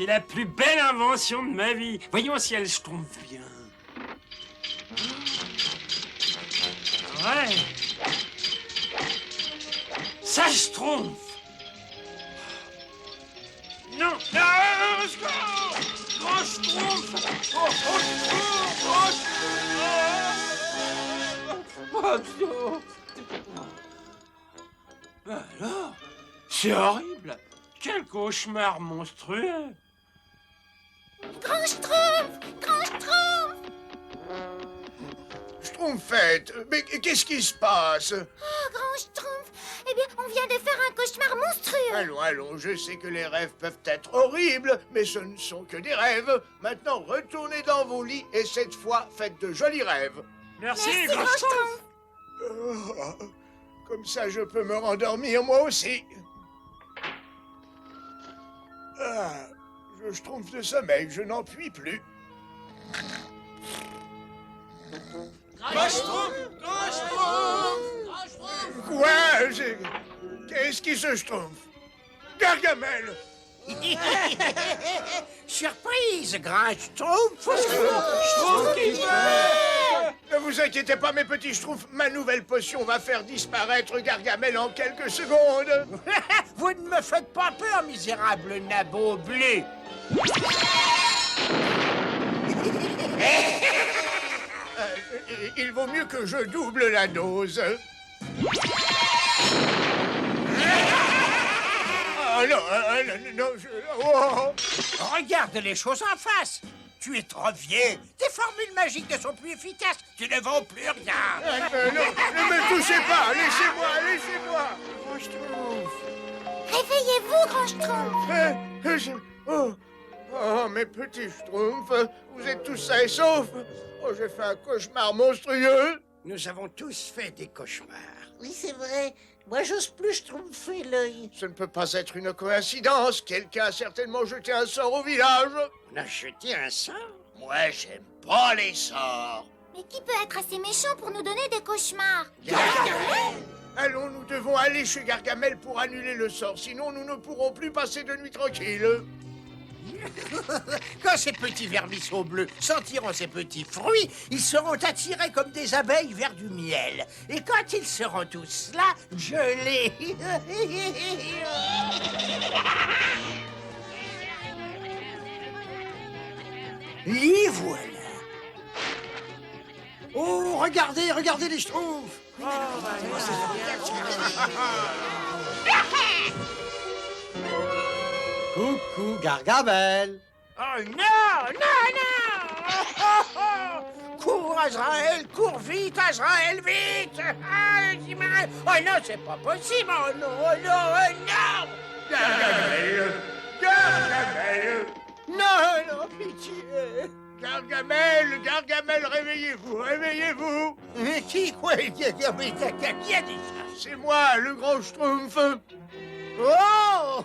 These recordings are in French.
C'est la plus belle invention de ma vie. Voyons si elle se trompe bien. Ouais. Ça se trompe. Non, non, grand schtroumpf. Alors, c'est horrible. Quel cauchemar monstrueux. Grand Schtroumpf! Grand Schtroumpf! Schtroumpfette, mais qu'est-ce qui se passe? Oh, Grand Schtroumpf! Eh bien, on vient de faire un cauchemar monstrueux. Allons, allons, je sais que les rêves peuvent être horribles, mais ce ne sont que des rêves. Maintenant, retournez dans vos lits et cette fois, faites de jolis rêves. Merci, Grand Schtroumpf! Oh, comme ça, je peux me rendormir moi aussi. Ah, je schtroumpf de sommeil, je n'en puis plus. Quoi? Qu'est-ce qui se schtroumpf? Gargamel! Surprise, grand Schtroumpf! Ne vous inquiétez pas, mes petits schtroumpfs, ma nouvelle potion va faire disparaître Gargamel en quelques secondes. Vous ne me faites pas peur, misérable nabot bleu! Il vaut mieux que je double la dose. Oh non, non, oh. Regarde les choses en face! Tu es trop vieux! Tes formules magiques ne sont plus efficaces! Tu ne vaux plus rien! Non, ne me touchez pas! Laissez-moi, laissez-moi! Grand Schtroumpf! Réveillez-vous, Grand Schtroumpf! Oh, mes petits Schtroumpfs, vous êtes tous sains et saufs? Oh, j'ai fait un cauchemar monstrueux! Nous avons tous fait des cauchemars. Oui, c'est vrai. Moi, j'ose plus schtroumpfer l'œil. Ce ne peut pas être une coïncidence. Quelqu'un a certainement jeté un sort au village. On a jeté un sort? Moi, j'aime pas les sorts. Mais qui peut être assez méchant pour nous donner des cauchemars? Allons, nous devons aller chez Gargamel pour annuler le sort. Sinon, nous ne pourrons plus passer de nuit tranquille. Quand ces petits vermisseaux bleus sentiront ces petits fruits, ils seront attirés comme des abeilles vers du miel. Et quand ils seront tous là, gelés... Y voilà. Oh, regardez, regardez les schtroumpfs! Coucou, Gargamel! Oh non, non, non! Cours, Azraël, cours vite, Azraël, vite! Ah, oh non, c'est pas possible! Oh non, oh non, oh non! Gargamel! Gargamel! Non, non, pitié! Gargamel! Gargamel, réveillez-vous! Réveillez-vous! Mais qui, quoi? Qui a dit ça? C'est moi, le grand Schtroumpf! Oh!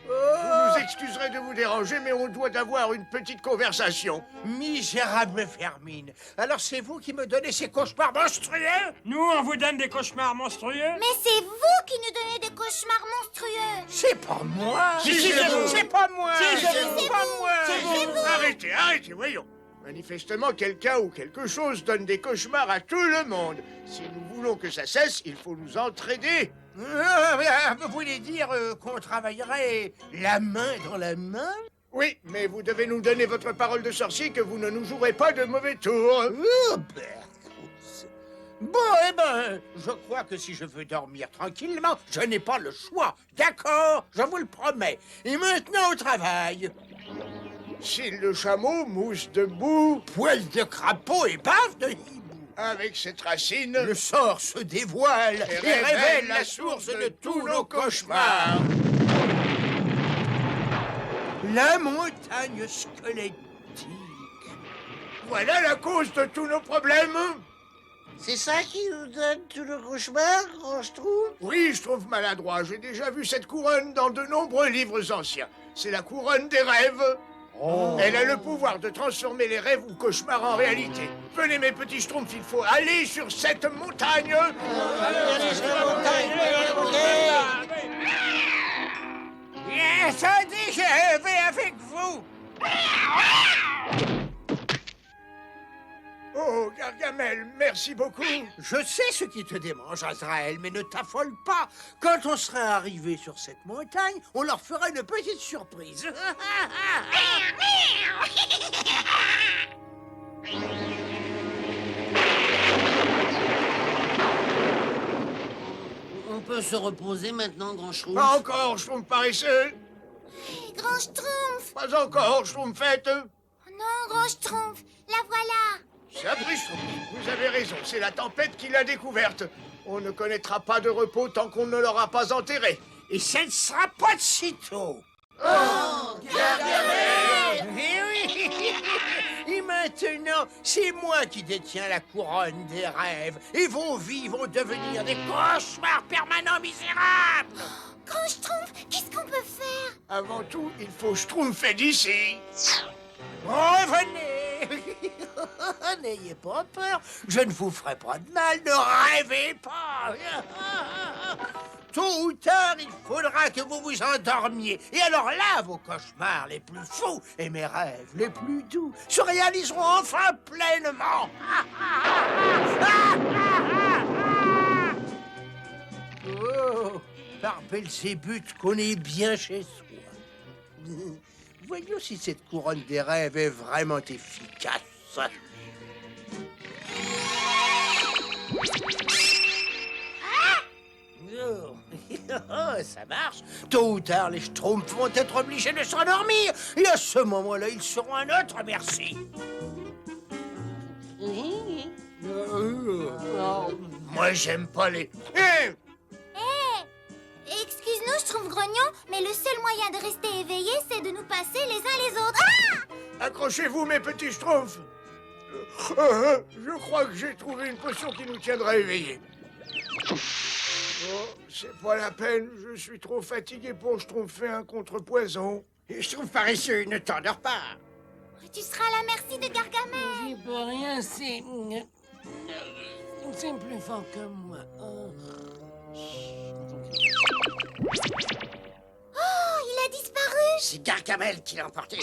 Vous nous excuserez de vous déranger, mais on doit avoir une petite conversation. Misérable vermine! Alors c'est vous qui me donnez ces cauchemars monstrueux? Nous, on vous donne des cauchemars monstrueux. Mais c'est vous qui nous donnez des cauchemars monstrueux! C'est pas moi! Si, c'est vous. C'est pas moi! c'est pas vous. moi! C'est vous. Arrêtez, arrêtez, voyons. Manifestement, quelqu'un ou quelque chose donne des cauchemars à tout le monde. Si nous voulons que ça cesse, il faut nous entraider. Vous voulez dire qu'on travaillerait la main dans la main? Oui, mais vous devez nous donner votre parole de sorcier que vous ne nous jouerez pas de mauvais tours. Oh, Bertrousse. Bon, eh ben, je crois que si je veux dormir tranquillement, je n'ai pas le choix. D'accord, je vous le promets. Et maintenant au travail. S'il le chameau mousse debout, Poil de crapaud et bave de hibou. avec cette racine, Le sort se dévoile et révèle la source de tous nos cauchemars. La montagne squelettique. voilà la cause de tous nos problèmes. C'est ça qui nous donne tout le cauchemar, Grand Schtroumpf? Oui, je trouve maladroit. J'ai déjà vu cette couronne dans de nombreux livres anciens. C'est la couronne des rêves. Elle a le pouvoir de transformer les rêves ou cauchemars en réalité. Venez, mes petits schtroumpfs, il faut aller sur cette montagne. Attendez, je vais avec vous. Oh, Gargamel, merci beaucoup. Je sais ce qui te démange, Azraël, mais ne t'affole pas. Quand on sera arrivé sur cette montagne, on leur fera une petite surprise. On peut se reposer maintenant, grand Schtroumpf? Pas encore, Schtroumpf paresseux. Grand Schtroumpf. Pas encore, Schtroumpfette. Oh non, Grand Schtroumpf, la voilà. Sabré Schtroumpf, vous avez raison, c'est la tempête qui l'a découverte. On ne connaîtra pas de repos tant qu'on ne l'aura pas enterré. Et ça ne sera pas de sitôt. Eh oui. Et maintenant, c'est moi qui détiens la couronne des rêves. Et vos vies vont devenir des cauchemars permanents misérables. Grand Schtroumpf, qu'est-ce qu'on peut faire? Avant tout, il faut Schtroumpfer d'ici. Revenez. N'ayez pas peur, je ne vous ferai pas de mal, ne rêvez pas. Tôt ou tard, il faudra que vous vous endormiez. Et alors là, vos cauchemars les plus fous et mes rêves les plus doux se réaliseront enfin pleinement. Oh, par Belzébuth qu'on est bien chez soi. Voyons si cette couronne des rêves est vraiment efficace. Oh, ça marche. Tôt ou tard, les Schtroumpfs vont être obligés de s'endormir. Et à ce moment-là, ils seront à notre merci. Moi, j'aime pas les... Excuse-nous, Schtroumpf grognon, mais le seul moyen de rester éveillé, c'est de nous passer les uns les autres. Ah! Accrochez-vous, mes petits Schtroumpfs. Je crois que j'ai trouvé une potion qui nous tiendra éveillés. Oh, c'est pas la peine, je suis trop fatigué pour Schtroumpfer un contrepoison. Et je trouve paresseux, ne t'endors pas. Tu seras à la merci de Gargamel. J'y peux rien, c'est plus fort que moi. Oh, il a disparu. C'est Gargamel qui l'a emporté.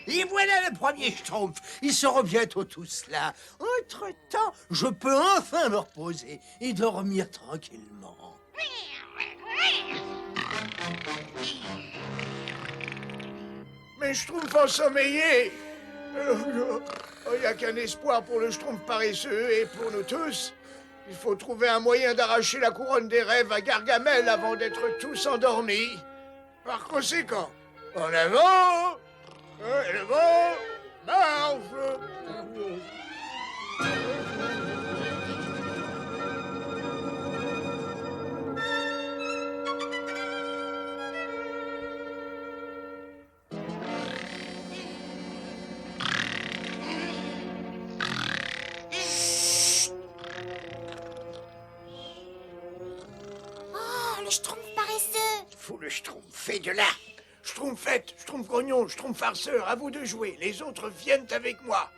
Et voilà le premier Schtroumpf. Ils seront bientôt tous là. Entre-temps, je peux enfin me reposer et dormir tranquillement. Mais Schtroumpf ensommeillé. Il n'y a qu'un espoir pour le Schtroumpf paresseux et pour nous tous. Il faut trouver un moyen d'arracher la couronne des rêves à Gargamel avant d'être tous endormis. Par conséquent, en avant, le vent, marche. Oh, le Schtroumpf paresseux. Faut le Schtroumpfer de là. Schtroumpfette, Schtroumpf grognon, Schtroumpf farceur, à vous de jouer. Les autres viennent avec moi.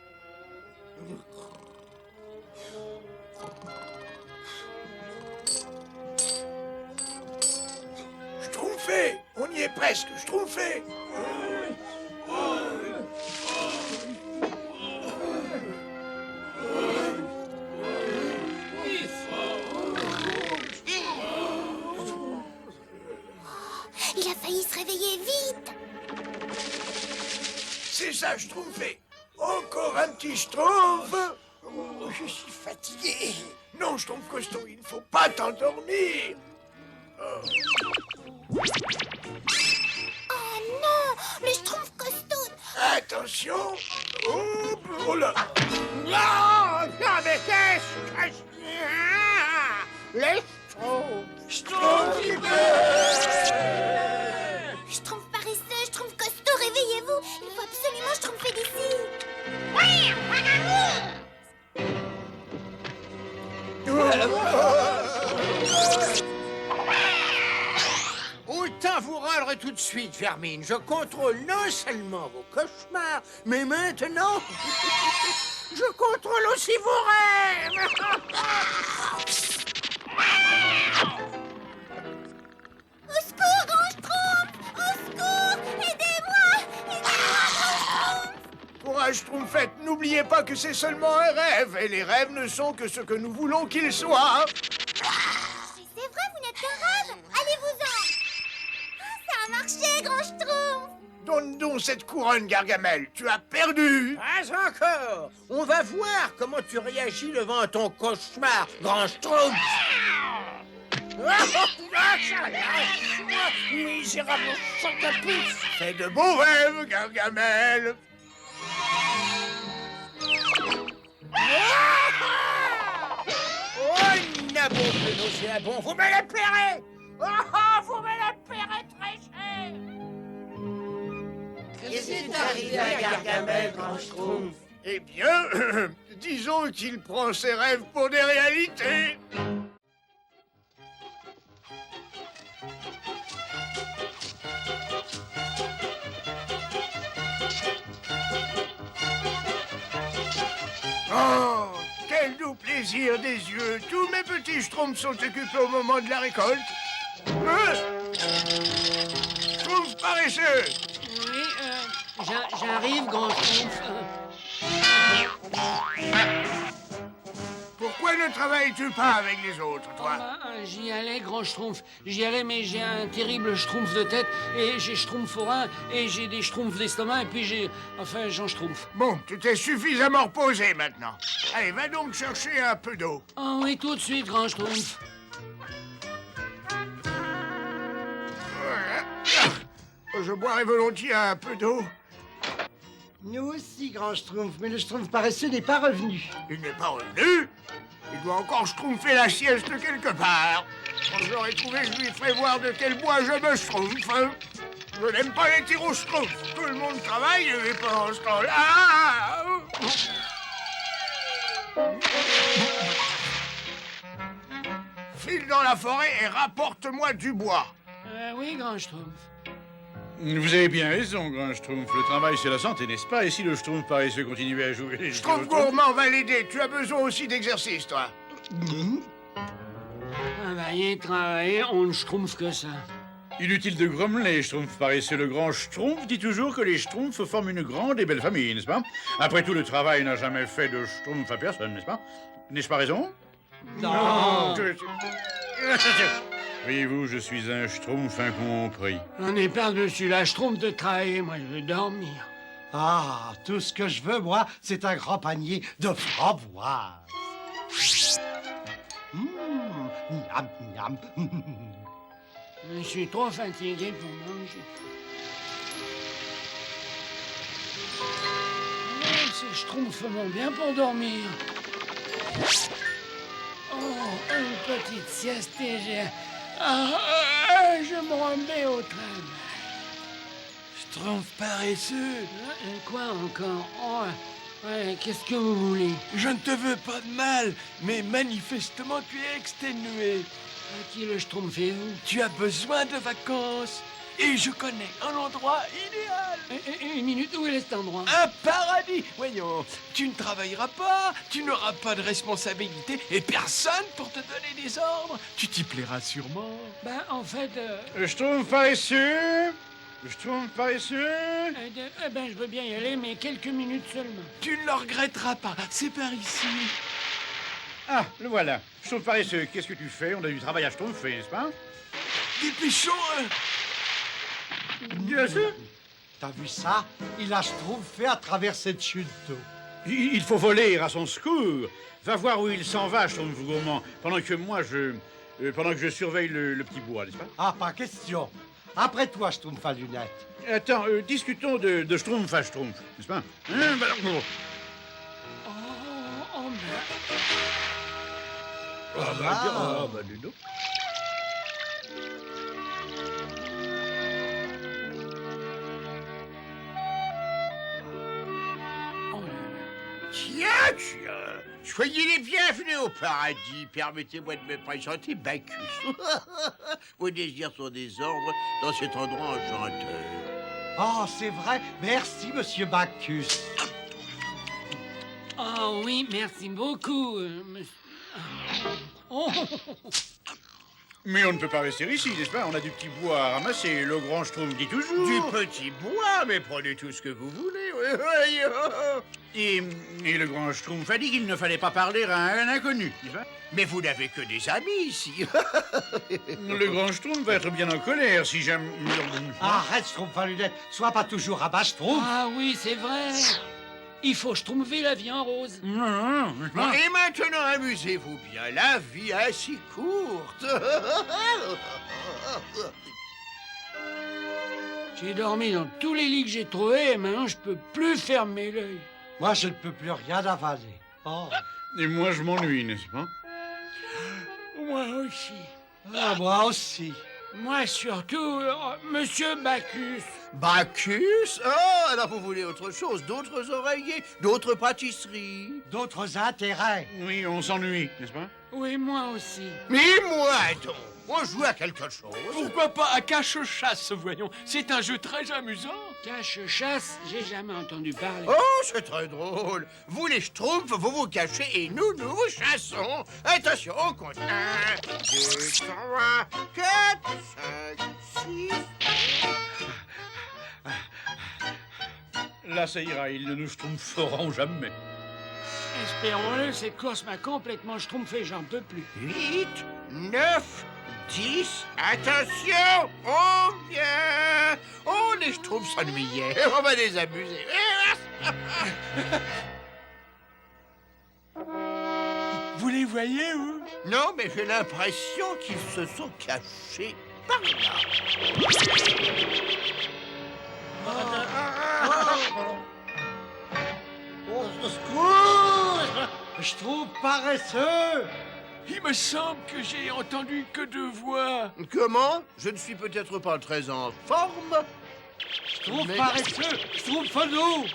Schtroumpfé, on y est presque, Schtroumpfé. Il a failli se réveiller vite. C'est ça, Schtroumpfé. Encore un petit Schtroumpf. Je suis fatigué. Non, Schtroumpf costaud, il ne faut pas t'endormir. Oh non, le Schtroumpf costaud. Attention. Oh là. Non, mais qu'est-ce que c'est? Les Schtroumpfs. Schtroumpf paresseux, Schtroumpf costaud, réveillez-vous. Il faut absolument Schtroumpfer d'ici. Autant vous rendre tout de suite, Vermine. Je contrôle non seulement vos cauchemars, mais maintenant, je contrôle aussi vos rêves. Au secours, grand Schtroumpf. ma Schtroumpfette, n'oubliez pas que c'est seulement un rêve, et les rêves ne sont que ce que nous voulons qu'ils soient. Mais c'est vrai, vous n'êtes qu'un rêve. Allez-vous-en. Ah, ça a marché, Grand Schtroumpf. Donne donc cette couronne, Gargamel, tu as perdu. Pas encore. On va voir comment tu réagis devant ton cauchemar, Grand Schtroumpf. Misérable sac à puce. Fais de beaux rêves, Gargamel. Oh, nabon de nauséabond, vous me la paierez. Vous me la paierez très cher. Qu'est-ce qui est arrivé à Gargamel, Grand Schtroumpf? Eh bien, disons qu'il prend ses rêves pour des réalités. Oh, quel doux plaisir des yeux. Tous mes petits schtroumpfs sont occupés au moment de la récolte. Schtroumpf paresseux. Oui, j'arrive, Grand Schtroumpf. Pourquoi ne travailles-tu pas avec les autres, toi? J'y allais, Grand Schtroumpf. J'y allais, mais j'ai un terrible schtroumpf de tête, et j'ai schtroumpf au rein, et j'ai des schtroumpfs d'estomac, et puis j'ai... Enfin, j'en schtroumpf. Bon, tu t'es suffisamment reposé maintenant. Allez, va donc chercher un peu d'eau. Oh oui, tout de suite, Grand Schtroumpf. Je boirais volontiers un peu d'eau. Nous aussi, Grand Schtroumpf, mais le Schtroumpf paresseux n'est pas revenu. Il n'est pas revenu. Il doit encore schtroumpfer la sieste quelque part. Quand je l'aurai trouvé, je lui ferai voir de quel bois je me schtroumpfe. Je n'aime pas les tirs au schtroumpf. Tout le monde travaille et pendant ce temps-là... File dans la forêt et rapporte-moi du bois. Oui, Grand Schtroumpf. Vous avez bien raison, Grand Schtroumpf. Le travail, c'est la santé, n'est-ce pas? Et si le Schtroumpf paresseux continuait à jouer... les Schtroumpf gourmand va l'aider. Tu as besoin aussi d'exercice, toi. Travailler, travailler, on ne schtroumpf que ça. Inutile de grommeler, Schtroumpf paresseux. Le grand Schtroumpf dit toujours que les Schtroumpfs forment une grande et belle famille, n'est-ce pas? Après tout, le travail n'a jamais fait de Schtroumpf à personne, n'est-ce pas? N'ai-je pas raison? Non. Voyez-vous, je suis un Schtroumpf incompris. J'en ai par-dessus la schtroumpf de travailler, moi je veux dormir. Ah, tout ce que je veux, moi, c'est un grand panier de framboises. Miam, miam. Je suis trop fatigué pour manger. Ces schtroumpfs vont bien pour dormir. Oh, une petite sieste et je me remets au travail. Schtroumpf paresseux, Quoi encore? Oh, ouais, qu'est-ce que vous voulez? je ne te veux pas de mal, mais manifestement tu es exténué. Qui le schtroumpfez-vous? Tu as besoin de vacances. Et je connais un endroit idéal. Une minute, où est cet endroit? Un paradis. Voyons, tu ne travailleras pas, tu n'auras pas de responsabilité et personne pour te donner des ordres. Tu t'y plairas sûrement. Ben, en fait, Le Schtroumpf paresseux? Le Schtroumpf paresseux? ben, je veux bien y aller, mais quelques minutes seulement. Tu ne le regretteras pas, c'est par ici. Ah, le voilà. Schtroumpf paresseux, qu'est-ce que tu fais? On a du travail à schtroumpfer, n'est-ce pas? Dépêchons. Bien sûr. T'as vu ça? Il a schtroumpfé à travers cette chute d'eau. Il faut voler à son secours. Va voir où il s'en va, Schtroumpf gourmand, pendant que moi, pendant que je surveille le petit bois, n'est-ce pas? Ah, pas question. Après toi, Schtroumpf à lunettes. Attends, discutons de Schtroumpf à Schtroumpf, n'est-ce pas? Oh, ben. Dis donc. Tiens, soyez les bienvenus au paradis. Permettez-moi de me présenter Bacchus. Vos désirs sont des ordres dans cet endroit enchanteur. Oh, c'est vrai. Merci, monsieur Bacchus. Oh oui, merci beaucoup, monsieur. Oh. Mais on ne peut pas rester ici, n'est-ce pas? On a du petit bois à ramasser. Le grand Schtroumpf dit toujours. Du petit bois, mais prenez tout ce que vous voulez. Et le grand Schtroumpf a dit qu'il ne fallait pas parler à un inconnu, n'est-ce pas? Mais vous n'avez que des amis ici. Le grand Schtroumpf va être bien en colère si jamais... Arrête, Schtroumpf à lunettes. Sois pas toujours à bas, Schtroumpf. Ah oui, c'est vrai. Il faut schtroumpfer la vie en rose. Non, n'est-ce pas? Et maintenant, amusez-vous bien. La vie est si courte. J'ai dormi dans tous les lits que j'ai trouvés et maintenant je peux plus fermer l'œil. Moi, je ne peux plus rien avaler. Oh. Et moi, je m'ennuie, n'est-ce pas? Moi aussi. Ah, moi aussi. Moi surtout, Monsieur Bacchus. Bacchus? Oh, alors vous voulez autre chose? D'autres oreillers? D'autres pâtisseries? D'autres intérêts. Oui, on s'ennuie, n'est-ce pas? Oui, moi aussi. Mais moi, donc, on joue à quelque chose. Pourquoi pas à cache-chasse, voyons. C'est un jeu très amusant. Cache-chasse, j'ai jamais entendu parler. Oh, c'est très drôle. Vous, les Schtroumpfs, vous vous cachez et nous, nous vous chassons. Attention, on compte. 1, 2, 3, 4, 5, 6... Là, ça ira, ils ne nous schtroumpferont jamais. Espérons-le, cette course m'a complètement schtroumpfé, j'en peux plus. 8, 9, 10, attention, on vient. Oh, les Schtroumpfs s'ennuyaient, on va les amuser. Vous les voyez, où? Non, mais j'ai l'impression qu'ils se sont cachés par là. Au secours! Schtroumpf paresseux! Il me semble que j'ai entendu que 2 voix. Comment? Je ne suis peut-être pas très en forme. Schtroumpf Mais- paresseux! Schtroumpf-nous!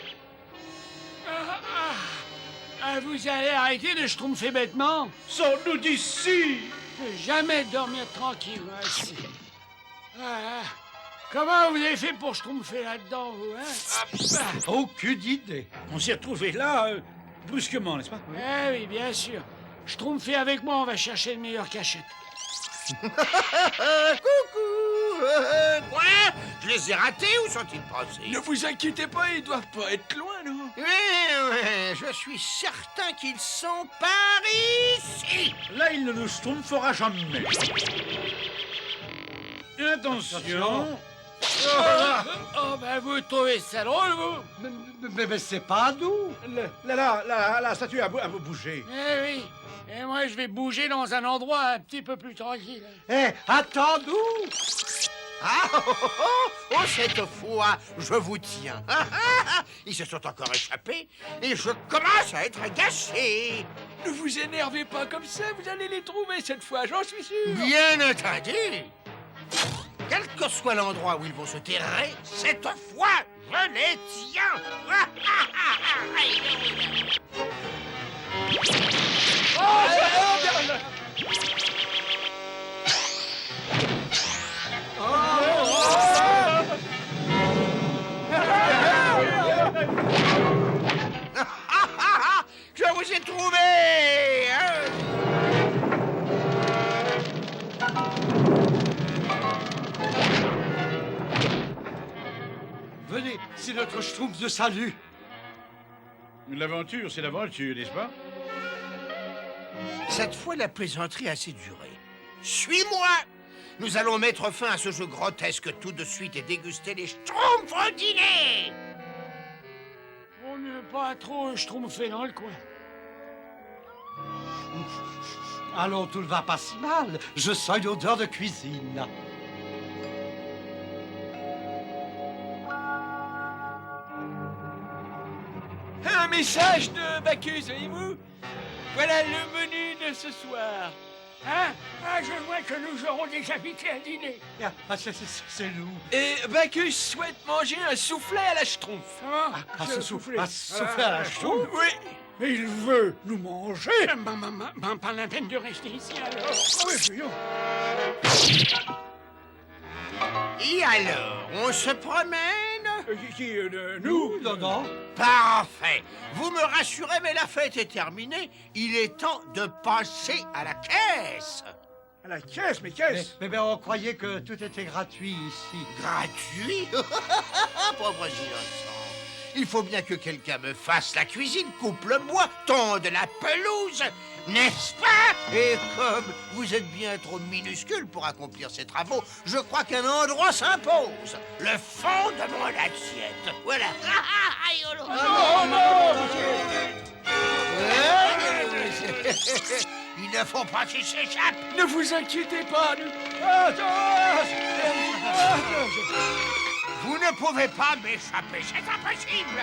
Vous allez arrêter de schtroumpfer bêtement? Sors-nous d'ici! Je peux jamais dormir tranquille, moi, ici. Comment vous avez fait pour schtroumpfer là-dedans, vous, hein? Aucune idée. On s'est retrouvés là, brusquement, n'est-ce pas? Eh oui, bien sûr. Schtroumpfez avec moi, on va chercher une meilleure cachette. Coucou. Quoi? Je les ai ratés, où sont-ils passés? Ne vous inquiétez pas, ils doivent pas être loin, non? Oui, je suis certain qu'ils sont par ici. Là, il ne nous schtroumpfera jamais. Attention. Oh, ben vous trouvez ça drôle, vous? Mais c'est pas nous. La statue a bougé. Eh oui. Et moi, je vais bouger dans un endroit un petit peu plus tranquille. Eh, attends-nous! Ah, oh, cette fois, je vous tiens. Ils se sont encore échappés et je commence à être gâché. Ne vous énervez pas comme ça, vous allez les trouver cette fois, j'en suis sûr. Bien entendu. Quel que soit l'endroit où ils vont se terrer, cette fois, je les tiens. Je vous ai trouvé. Venez, c'est notre Schtroumpf de salut. L'aventure, c'est l'aventure, n'est-ce pas? Cette fois, la plaisanterie a assez duré. Suis-moi. Nous allons mettre fin à ce jeu grotesque tout de suite et déguster les Schtroumpfs au dîner. On ne pas trop schtroumpfer dans le coin. Allons, tout ne va pas si mal. Je sens une odeur de cuisine. Un message de Bacchus, voyez-vous? Voilà le menu de ce soir. Hein? Je vois que nous aurons des invités à dîner. C'est nous. Et Bacchus souhaite manger un soufflet à la schtroumpf. Comment? À se souffler à la Schtroumpf. Oui. Il veut nous manger. Pas la peine de rester ici, alors. Oui, voyons. Et alors, on se promène? Nous, non. Parfait. Vous me rassurez, mais la fête est terminée. Il est temps de passer à la caisse. À la caisse, mais caisse. Mais on croyait que tout était gratuit ici. Gratuit? Pauvre innocent. Il faut bien que quelqu'un me fasse la cuisine, coupe le bois, tonde la pelouse, n'est-ce pas? Et comme vous êtes bien trop minuscule pour accomplir ces travaux, je crois qu'un endroit s'impose. Le fond de mon assiette. Voilà. Il ne faut pas qu'il s'échappe. Ne vous inquiétez pas, Vous ne pouvez pas m'échapper, c'est impossible.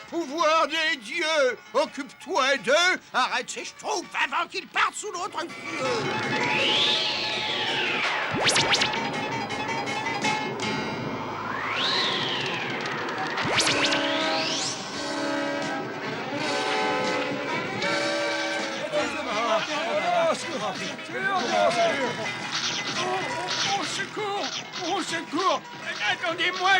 Pouvoir des dieux, occupe-toi d'eux, arrête ces schtroumpfs avant qu'ils partent sous notre feu. Au secours! Au secours! Attendez-moi!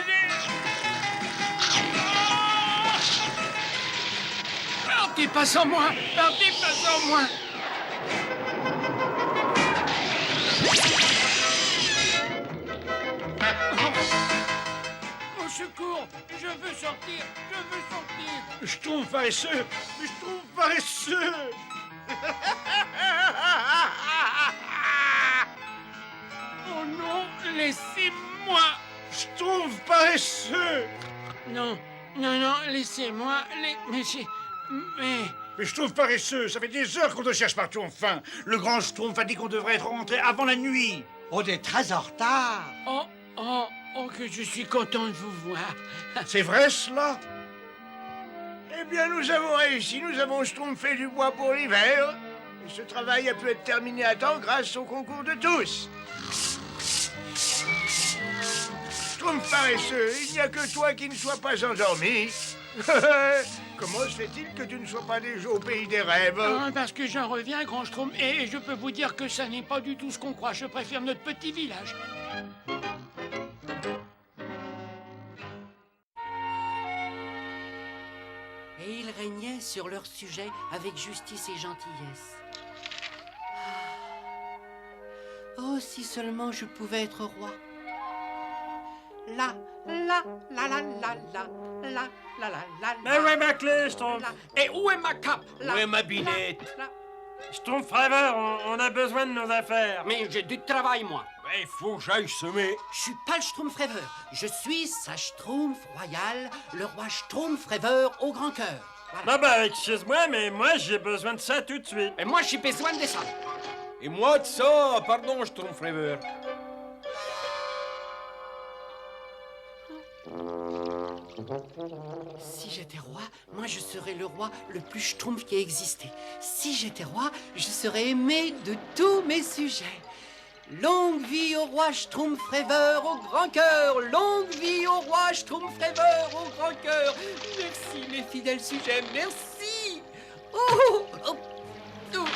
Partez pas sans moi! Partez pas sans moi! Au secours! Je veux sortir! Je veux sortir! Schtroumpf paresseux. Schtroumpf paresseux. Oh non! Laissez-moi! Schtroumpf paresseux. Non, non, non, laissez-moi, mais Mais Schtroumpf paresseux, ça fait des heures qu'on te cherche partout, enfin. Le grand Schtroumpf a dit qu'on devrait être rentré avant la nuit. On est très en retard. oh, que je suis content de vous voir. C'est vrai, cela? Eh bien, nous avons réussi. Nous avons schtroumpfé du bois pour l'hiver. Et ce travail a pu être terminé à temps grâce au concours de tous. Schtroumpf paresseux, il n'y a que toi qui ne sois pas endormi. Comment se fait-il que tu ne sois pas déjà au pays des rêves? Parce que j'en reviens, Grand Schtroumpf, et je peux vous dire que ça n'est pas du tout ce qu'on croit. Je préfère notre petit village. Et ils régnaient sur leur sujet avec justice et gentillesse. Oh, si seulement je pouvais être roi. La, la, la, la, la, la, la, la, la, la. Mais où est ma clé, Schtroumpf? Et où est ma cape? Où est ma binette? Schtroumpf rêveur, on a besoin de nos affaires. Mais j'ai du travail, moi. Il faut que j'aille semer. Je suis pas le Schtroumpf rêveur. Je suis sa Schtroumpf royal, le roi Schtroumpf rêveur au grand cœur. Voilà. Non, bah, excuse-moi, mais moi, j'ai besoin de ça tout de suite. Et moi, j'ai besoin de ça. Et moi de ça, pardon, Schtroumpf rêveur. Si j'étais roi, moi je serais le roi le plus schtroumpf qui ait existé. Si j'étais roi, je serais aimé de tous mes sujets. Longue vie au roi Schtroumpf rêveur au grand cœur. Longue vie au roi Schtroumpf rêveur au grand cœur. Merci mes fidèles sujets, merci. Oh, oh, oh.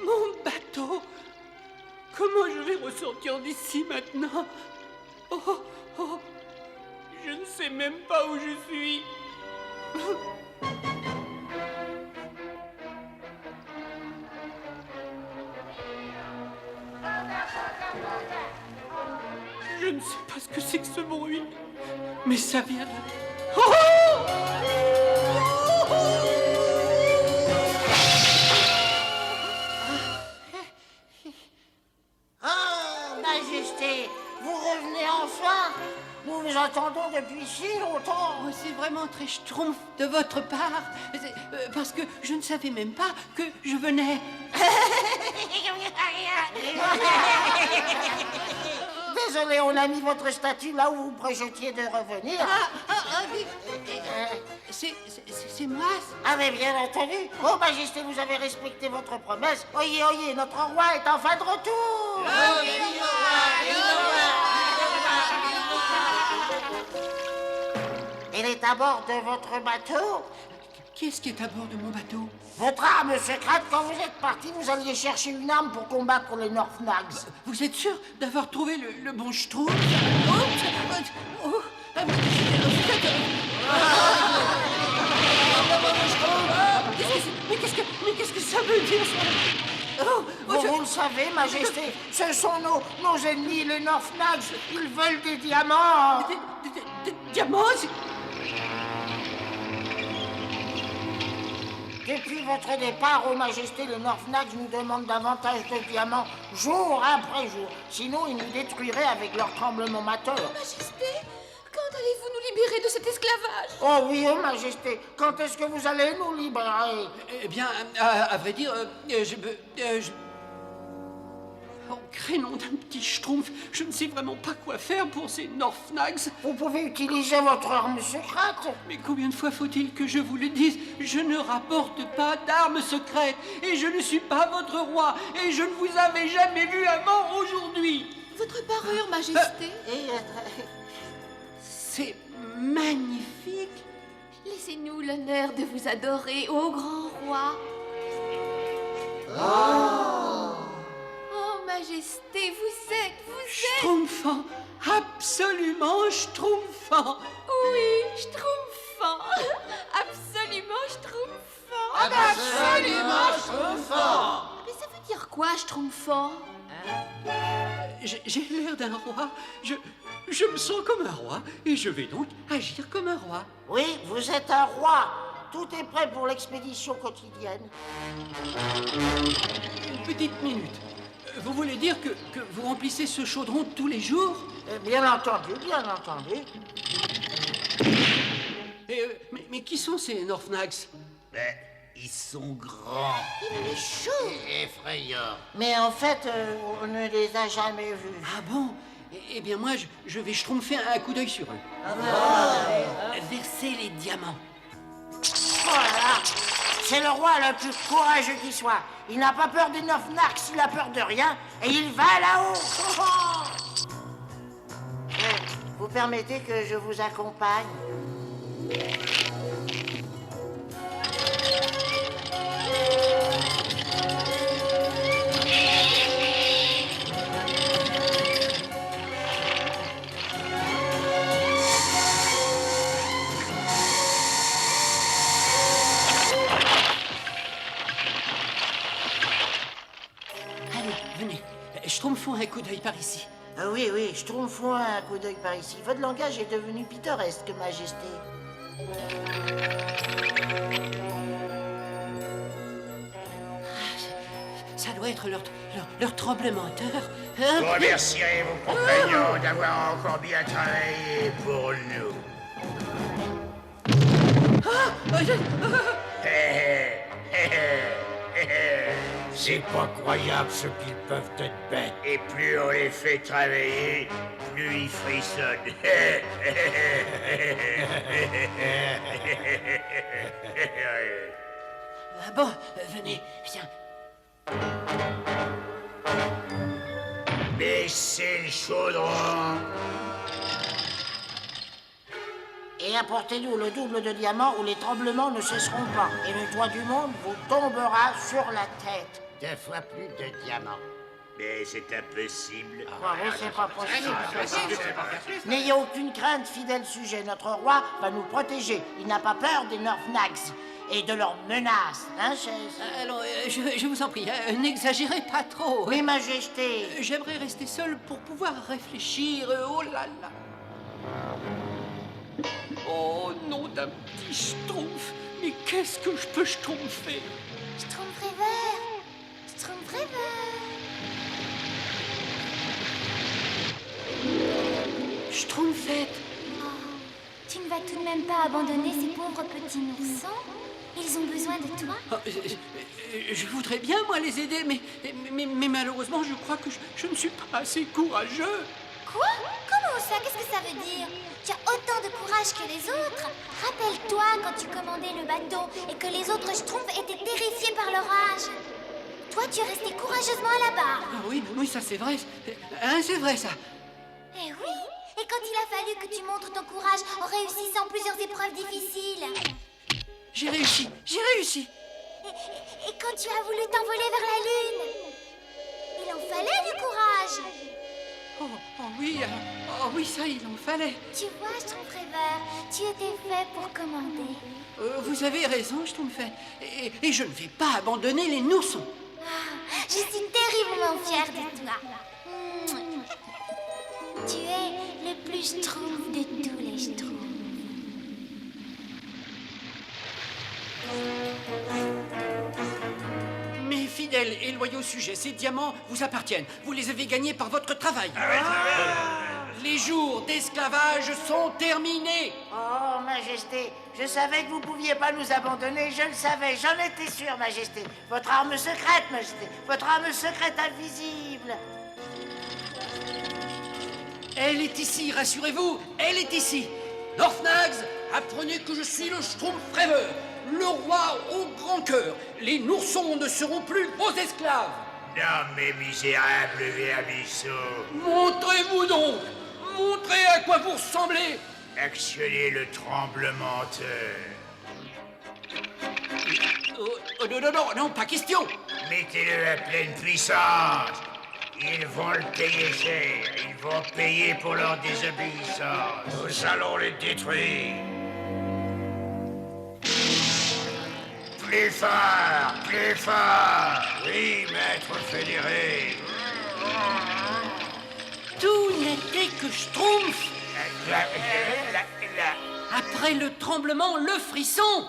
Mon bateau. Comment je vais ressortir d'ici maintenant? Oh, je ne sais même pas où je suis. Je ne sais pas ce que c'est que ce bruit, mais ça vient de... Oh, Majesté, Vous revenez enfin. Nous vous attendons depuis si longtemps. Oh, c'est vraiment très schtroumpf de votre part. Parce que je ne savais même pas que je venais. Désolé, on a mis votre statue là où vous projetiez de revenir. Oui. C'est moi. Ah mais bien entendu. Oh Majesté, vous avez respecté votre promesse. Oyez, oyez, notre roi est enfin de retour. Il est à bord de votre bateau. Qu'est-ce qui est à bord de mon bateau? Votre arme secrète, quand vous êtes parti, vous alliez chercher une arme pour combattre les Northnags. Vous êtes sûr d'avoir trouvé le bon schtroumpf? Mais qu'est-ce que ça veut dire, ça? Vous le savez, Majesté, ce sont nos ennemis, les Northnags. Ils veulent des diamants. Des diamants? Depuis votre départ, Ô Majesté, les Northnags nous demandent davantage de diamants, jour après jour. Sinon, ils nous détruiraient avec leur tremblement moteur. Majesté, quand allez-vous nous libérer de cet esclavage? Oh oui, Ô Majesté, quand est-ce que vous allez nous libérer? Eh bien, à vrai dire, Oh, crénom d'un petit schtroumpf, je ne sais vraiment pas quoi faire pour ces Northnags. Vous pouvez utiliser votre arme secrète. Mais combien de fois faut-il que je vous le dise? Je ne rapporte pas d'armes secrètes et je ne suis pas votre roi et je ne vous avais jamais vu avant aujourd'hui. Votre parure, Majesté. C'est magnifique. Laissez-nous l'honneur de vous adorer, ô grand roi. Oh, Majesté, vous êtes... Schtroumpfant, absolument schtroumpfant. Oui, schtroumpfant. Absolument schtroumpfant. Absolument schtroumpfant. Mais ça veut dire quoi, schtroumpfant? J'ai l'air d'un roi. Je me sens comme un roi et je vais donc agir comme un roi. Oui, vous êtes un roi. Tout est prêt pour l'expédition quotidienne. Une petite minute. Vous voulez dire que vous remplissez ce chaudron tous les jours? Bien entendu, bien entendu. Mais qui sont ces Northnags? Ils sont grands. Il est chaud. Et effrayants. Mais en fait, on ne les a jamais vus. Ah bon? Eh bien moi, je vais schtroumpfer un coup d'œil sur eux. Versez les diamants. Voilà. C'est le roi le plus courageux qui soit. Il n'a pas peur des Northnags, il a peur de rien, et il va là-haut. Vous permettez que je vous accompagne? Allez, venez. Schtroumpfons un coup d'œil par ici. Ah oui, oui, schtroumpfons un coup d'œil par ici. Votre langage est devenu pittoresque, Majesté. Ça doit être leur tremblement de terre. Hein? Vous remercierez vos compagnons d'avoir encore bien travaillé pour nous. C'est pas croyable ce qu'ils peuvent être bêtes. Et plus on les fait travailler, plus ils frissonnent. Ah bon, venez, viens. Baissez le chaudron. Et apportez-nous le double de diamants ou les tremblements ne cesseront pas. Et le toit du monde vous tombera sur la tête. 2 fois plus de diamants. Mais c'est impossible. Oui, c'est pas possible. N'ayez aucune crainte, fidèle sujet. Notre roi va nous protéger. Il n'a pas peur des Northnags et de leurs menaces, hein, chaise? Alors, je vous en prie, n'exagérez pas trop. Oui, Majesté. J'aimerais rester seul pour pouvoir réfléchir. Oh là là. Oh, nom d'un petit schtroumpf. Mais qu'est-ce que je peux schtroumpfer? Schtroumpfrever. Schtroumpfrever. Schtroumpfette. Oh, tu ne vas tout de même pas abandonner ces pauvres petits noursons? Ils ont besoin de toi. Oh, je voudrais bien, moi, les aider, mais malheureusement, je crois que je ne suis pas assez courageux. Quoi? Comment ça? Qu'est-ce que ça veut dire? Tu as autant de courage que les autres. Rappelle-toi quand tu commandais le bateau et que les autres Schtroumpfs étaient terrifiés par l'orage. Toi, tu es resté courageusement à la barre. Ah oui, ça c'est vrai. Hein, c'est vrai, ça. Eh oui. Et quand il a fallu que tu montres ton courage en réussissant plusieurs épreuves difficiles. J'ai réussi. Et quand tu as voulu t'envoler vers la Lune. Il en fallait du courage. Oui, ça, il en fallait. Tu vois, Schtroumpf rêveur, tu étais fait pour commander. Vous avez raison, Schtroumpfette. Et je ne vais pas abandonner les noursons. Ah, je suis terriblement fière de toi. Tu es le plus Schtroumpf de tous les Schtroumpfs. Mes fidèles et loyaux sujets, ces diamants vous appartiennent. Vous les avez gagnés par votre travail. Les jours d'esclavage sont terminés. Oh, Majesté, je savais que vous pouviez pas nous abandonner, je le savais, j'en étais sûr, Majesté. Votre arme secrète, Majesté, votre arme secrète invisible. Elle est ici, rassurez-vous, elle est ici. Northnags, apprenez que je suis le Schtroumpf rêveur, le roi au grand cœur. Les noursons ne seront plus vos esclaves. Non, mais misérable vermisseau. Montrez-vous donc. Montrez à quoi vous ressemblez. Actionnez le tremblementeur. Non, pas question. Mettez-le à pleine puissance. Ils vont le payer cher. Ils vont payer pour leur désobéissance. Nous allons les détruire. Plus fort, plus fort. Oui, maître fédéré. Tout n'était que Schtroumpf. Après le tremblement, le frisson.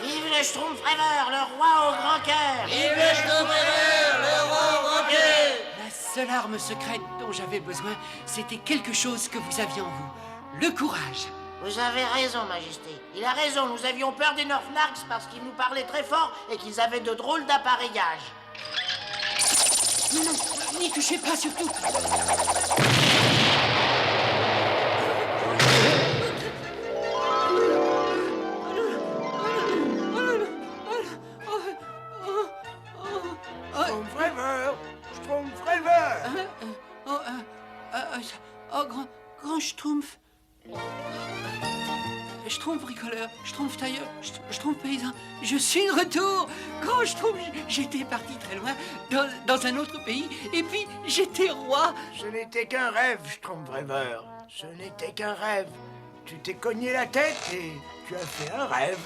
Vive le Schtroumpf rêveur, le roi au grand cœur. Vive le Schtroumpf rêveur, le roi au grand cœur. La seule arme secrète dont j'avais besoin, c'était quelque chose que vous aviez en vous. Le courage. Vous avez raison, Majesté. Il a raison, nous avions peur des Northnags parce qu'ils nous parlaient très fort et qu'ils avaient de drôles d'appareillages. Non, n'y touchez pas surtout. Schtroumpf rêveur, Schtroumpf rêveur. Grand Schtroumpf. Schtroumpf bricoleur, Schtroumpf tailleur, Schtroumpf paysan. Je suis de retour. Grand Schtroumpf, j'étais parti très loin, dans un autre pays, et puis j'étais roi. Ce n'était qu'un rêve, Schtroumpf rêveur. Ce n'était qu'un rêve. Tu t'es cogné la tête et tu as fait un rêve.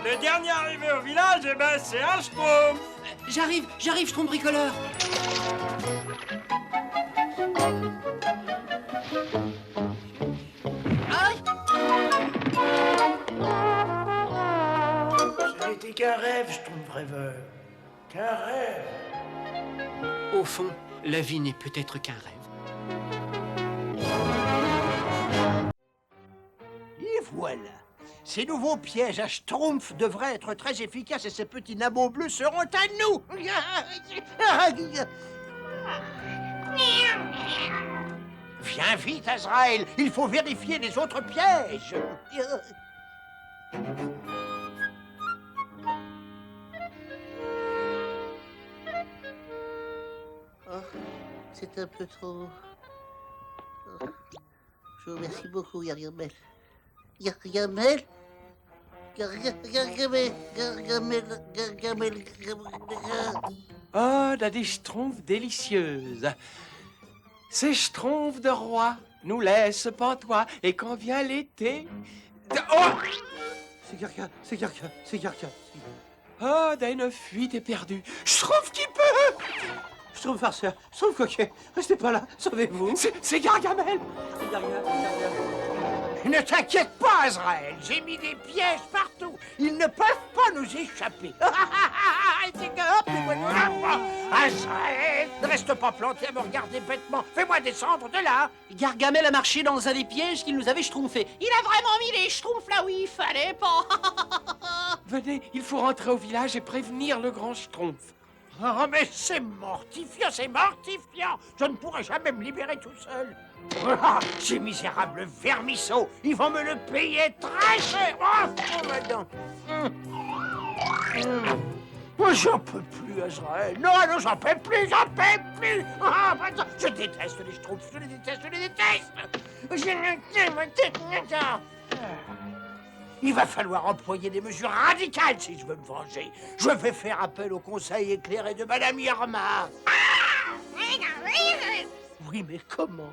Le dernier arrivé au village, eh ben, c'est un Schtroumpf. J'arrive, Schtroumpf bricoleur. Ce n'était qu'un rêve, Schtroumpf rêveur. Qu'un rêve. Au fond, la vie n'est peut-être qu'un rêve. Et voilà. Ces nouveaux pièges à Schtroumpf devraient être très efficaces et ces petits nabots bleus seront à nous. Viens vite, Azraël. Il faut vérifier les autres pièges. Oh, c'est un peu trop... Oh. Je vous remercie beaucoup, Gargamel. Gargamel? Gargamel... Oh, des Schtroumpfs délicieuses. Ces Schtroumpfs de roi nous laissent pantois et quand vient l'été... Oh! C'est Gargamel. Oh, d'une fuite éperdue. Schtroumpf qui peut! Schtroumpf farceur, Schtroumpf coquet, restez pas là, sauvez-vous. C'est Gargamel! Ne t'inquiète pas, Azraël, j'ai mis des pièges partout. Ils ne peuvent pas nous échapper. Hop, Azraël, ne reste pas planté à me regarder bêtement. Fais-moi descendre de là. Gargamel a marché dans un des pièges qu'il nous avait schtroumpfés. Il a vraiment mis les schtroumpfs là où il fallait pas. Venez, il faut rentrer au village et prévenir le grand Schtroumpf. Oh, mais c'est mortifiant, c'est mortifiant. Je ne pourrai jamais me libérer tout seul. Ah, ces misérables vermisseaux, ils vont me le payer très cher. Oh, madame. Moi, j'en peux plus, Azraël. Non, non, j'en peux plus, j'en peux plus. Ah, je déteste les Schtroumpfs, je les déteste, je les déteste. Il va falloir employer des mesures radicales si je veux me venger. Je vais faire appel au conseil éclairé de Madame Irma. Oui, mais comment?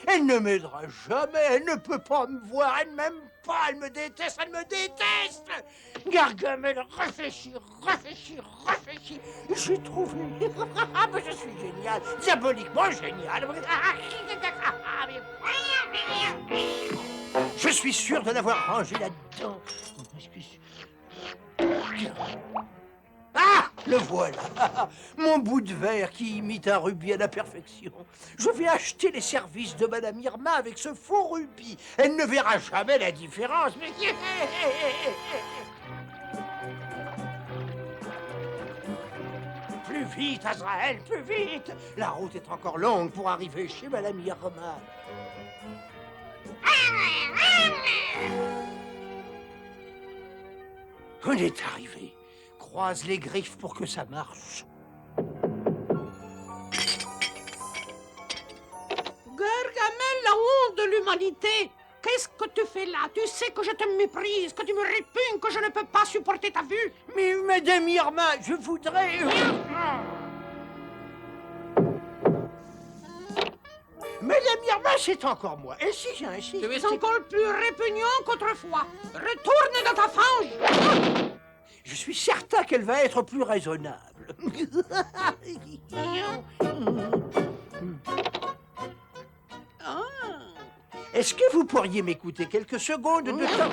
Elle ne m'aidera jamais, elle ne peut pas me voir, elle ne m'aime pas, elle me déteste. Gargamel, réfléchis. J'ai trouvé. Ah, mais je suis génial, diaboliquement génial. Je suis sûr de l'avoir rangé là-dedans. Ah, le voilà. Mon bout de verre qui imite un rubis à la perfection. Je vais acheter les services de Madame Irma avec ce faux rubis. Elle ne verra jamais la différence. Mais... Plus vite, Azraël, plus vite. La route est encore longue pour arriver chez Madame Irma. On est arrivé. Croise les griffes pour que ça marche. Gargamel, la honte de l'humanité! Qu'est-ce que tu fais là? Tu sais que je te méprise, que tu me répugnes, que je ne peux pas supporter ta vue. Mais Madame Irma, je voudrais... Madame Irma, c'est encore moi. Et si j'insiste... Tu es encore plus répugnant qu'autrefois. Retourne dans ta fange. Je suis certain qu'elle va être plus raisonnable. Est-ce que vous pourriez m'écouter quelques secondes de temps?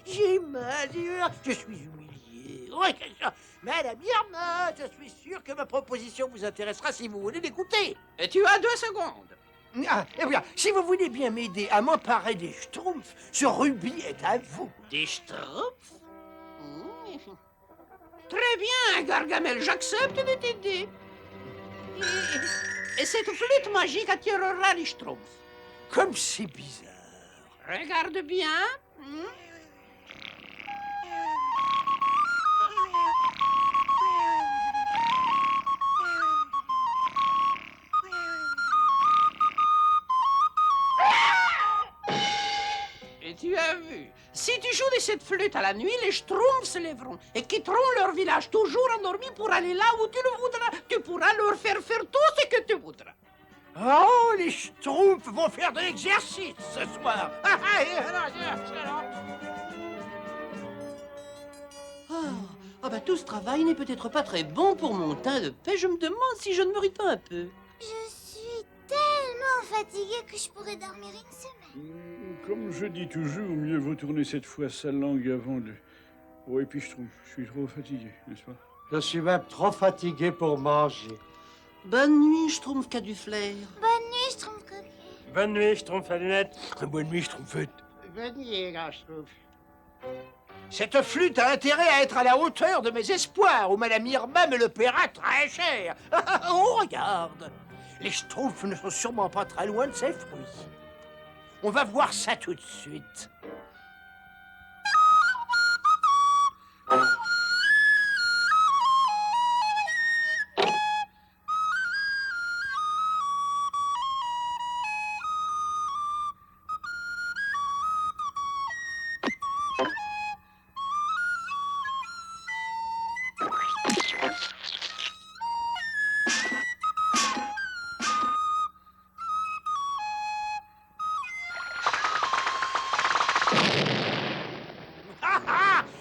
J'ai mal, je suis humilié. Madame Irma, je suis sûr que ma proposition vous intéressera si vous voulez l'écouter. Et tu as 2 secondes. Ah, eh bien, si vous voulez bien m'aider à m'emparer des Schtroumpfs, ce rubis est à vous. Des Schtroumpfs? Très bien, Gargamel, j'accepte de t'aider. Et cette flûte magique attirera les Schtroumpfs. Comme c'est bizarre. Regarde bien. Et tu as vu, si tu joues de cette flûte à la nuit, les Schtroumpfs se lèveront et quitteront leur village toujours endormis pour aller là où tu le voudras. Tu pourras leur faire tout ce que tu voudras. Oh, les Schtroumpfs vont faire de l'exercice ce soir. Ah bah tout ce travail n'est peut-être pas très bon pour mon teint de paix. Je me demande si je ne me ris pas un peu. Je suis tellement fatiguée que je pourrais dormir une semaine. Comme je dis toujours, mieux vaut tourner cette fois sa langue avant de... Oh, et puis je suis trop fatigué, n'est-ce pas? Je suis même trop fatigué pour manger. Bonne nuit, Schtroumpf qu'a du flair. Bonne nuit, Schtroumpf coquet. Bonne nuit, Schtroumpf à lunettes. Bonne nuit, Schtroumpfette. Bonne nuit, grand Schtroumpf. Cette flûte a intérêt à être à la hauteur de mes espoirs, ou Madame Irma me le paiera très cher. Oh, regarde. Les Schtroumpfs ne sont sûrement pas très loin de ces fruits. On va voir ça tout de suite.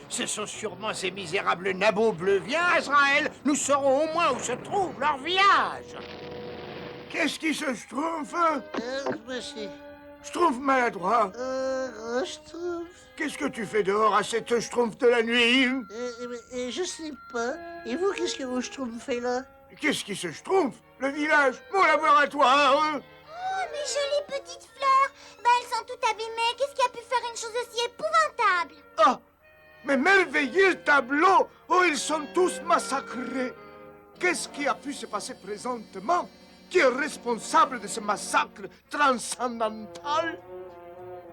Ce sont sûrement ces misérables nabots bleus. Viens, Azraël, nous saurons au moins où se trouve leur village. Qu'est-ce qui se trouve? Monsieur, Schtroumpf maladroit. Schtroumpf, Qu'est-ce que tu fais dehors à cette Schtroumpf de la nuit? je sais pas. Et vous, qu'est-ce que vous Schtroumpfez là? Qu'est-ce qui se Schtroumpf? Le village, mon laboratoire. Oh, mes jolies petites fleurs. Bah, elles sont toutes abîmées. Qu'est-ce qui a pu faire une chose aussi épouvantable? Ah, mais merveilleux tableau. Oh, ils sont tous massacrés. Qu'est-ce qui a pu se passer présentement? Qui est responsable de ce massacre transcendantal?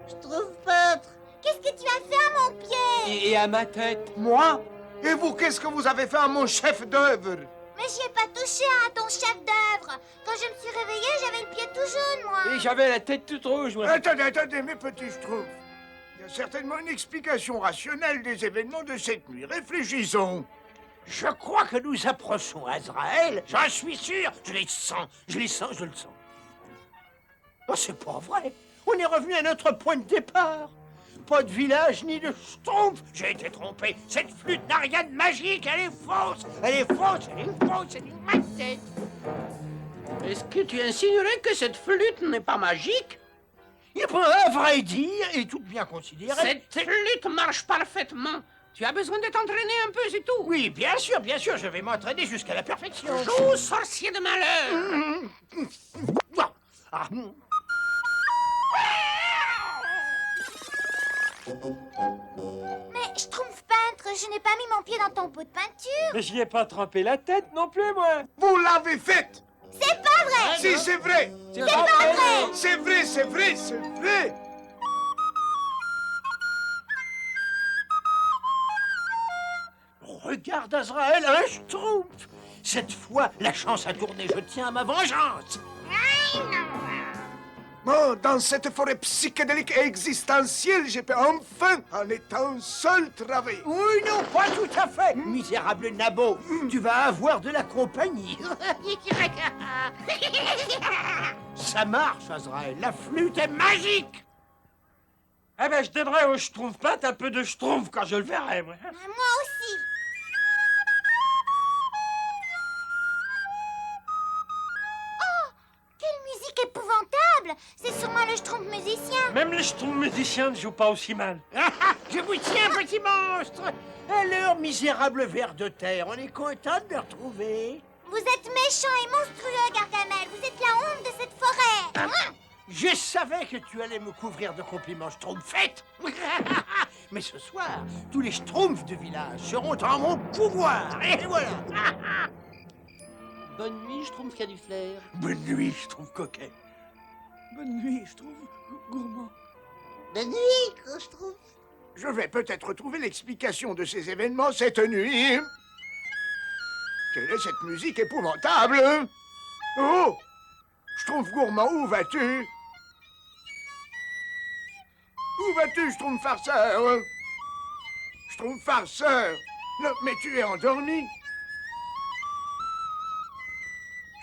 Schtroumpf peintre. Qu'est-ce que tu as fait à mon pied? Et à ma tête. Moi? Et vous, qu'est-ce que vous avez fait à mon chef d'œuvre? Mais j'y ai pas touché à ton chef d'œuvre. Quand je me suis réveillée, j'avais le pied tout jaune, moi. Et j'avais la tête toute rouge, moi. Attendez, mes petits Schtroumpfs. Il y a certainement une explication rationnelle des événements de cette nuit. Réfléchissons. Je crois que nous approchons Azraël. J'en suis sûr. Je le sens, je le sens. Oh, c'est pas vrai. On est revenu à notre point de départ. Pas de village ni de Schtroumpf. J'ai été trompé. Cette flûte n'a rien de magique. Elle est fausse. Elle est fausse. C'est une maquette. Est-ce que tu insinuerais que cette flûte n'est pas magique? Il pas à vrai dire et tout bien considéré. Cette flûte marche parfaitement. Tu as besoin de t'entraîner un peu, c'est tout. Oui, bien sûr, je vais m'entraîner jusqu'à la perfection. Joue, sorcier de malheur. Ah, Mais Schtroumpf peintre, je n'ai pas mis mon pied dans ton pot de peinture. Mais j'y ai pas trempé la tête non plus, moi. Vous l'avez faite. C'est pas vrai. Si, c'est vrai. C'est pas vrai. C'est vrai, c'est vrai, c'est vrai. regarde Azraël, un Schtroumpf. Cette fois, la chance a tourné. Je tiens à ma vengeance. Oh, dans cette forêt psychédélique et existentielle, je peux enfin, en étant seul, travailler. Oui, non, pas tout à fait. Misérable Nabo, tu vas avoir de la compagnie. Ça marche, Azraël. La flûte est magique. Eh ben, je donnerai au Schtroumpf peintre un peu de Schtroumpf quand je le verrai, moi. Moi aussi. Oh, quelle musique épouvantable! C'est sûrement le Schtroumpf musicien. Même les Schtroumpf musiciens ne jouent pas aussi mal. Je vous tiens, petit monstre. Alors, misérable ver de terre, on est content de le retrouver. Vous êtes méchant et monstrueux, Gargamel. Vous êtes la honte de cette forêt. Je savais que tu allais me couvrir de compliments schtroumpfettes. Mais ce soir, tous les schtroumpfs du village seront en mon pouvoir. Et voilà. Bonne nuit, Schtroumpf qui a du flair. Bonne nuit, schtroumpf coquet. Bonne nuit, schtroumpf gourmand. Bonne nuit, Schtroumpf. Je vais peut-être trouver l'explication de ces événements cette nuit. Quelle est cette musique épouvantable? Oh! Schtroumpf gourmand, où vas-tu? Où vas-tu, Schtroumpf farceur? Schtroumpf farceur? Non, mais tu es endormi.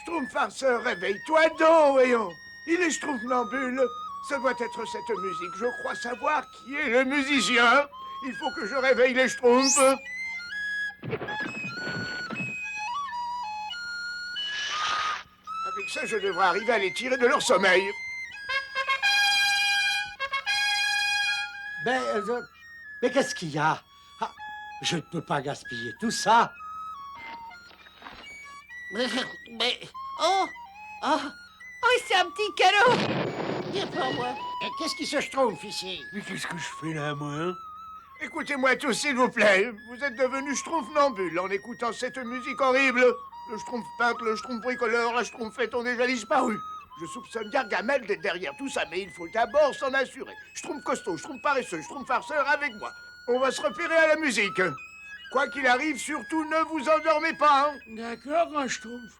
Schtroumpf farceur, réveille-toi donc, voyons. Il est Schtroumpfnambule. Ça doit être cette musique. Je crois savoir qui est le musicien. Il faut que je réveille les Schtroumpfs. Avec ça, je devrais arriver à les tirer de leur sommeil. Mais qu'est-ce qu'il y a? Ah, je ne peux pas gaspiller tout ça. Mais... Oh! Oh! Oh, c'est un petit cadeau! Viens par moi. Et qu'est-ce qui se schtroumpf ici? Mais qu'est-ce que je fais là, moi, hein? Écoutez-moi tous, s'il vous plaît. Vous êtes devenus schtroumpfnambules en écoutant cette musique horrible. Le schtroumpf peintre, le schtroumpf bricoleur, la schtroumpfette ont déjà disparu. Je soupçonne Gargamel d'être derrière tout ça, mais il faut d'abord s'en assurer. Schtroumpf costaud, schtroumpf paresseux, schtroumpf farceur avec moi. On va se repérer à la musique. Quoi qu'il arrive, surtout ne vous endormez pas. Hein. D'accord, grand Schtroumpf.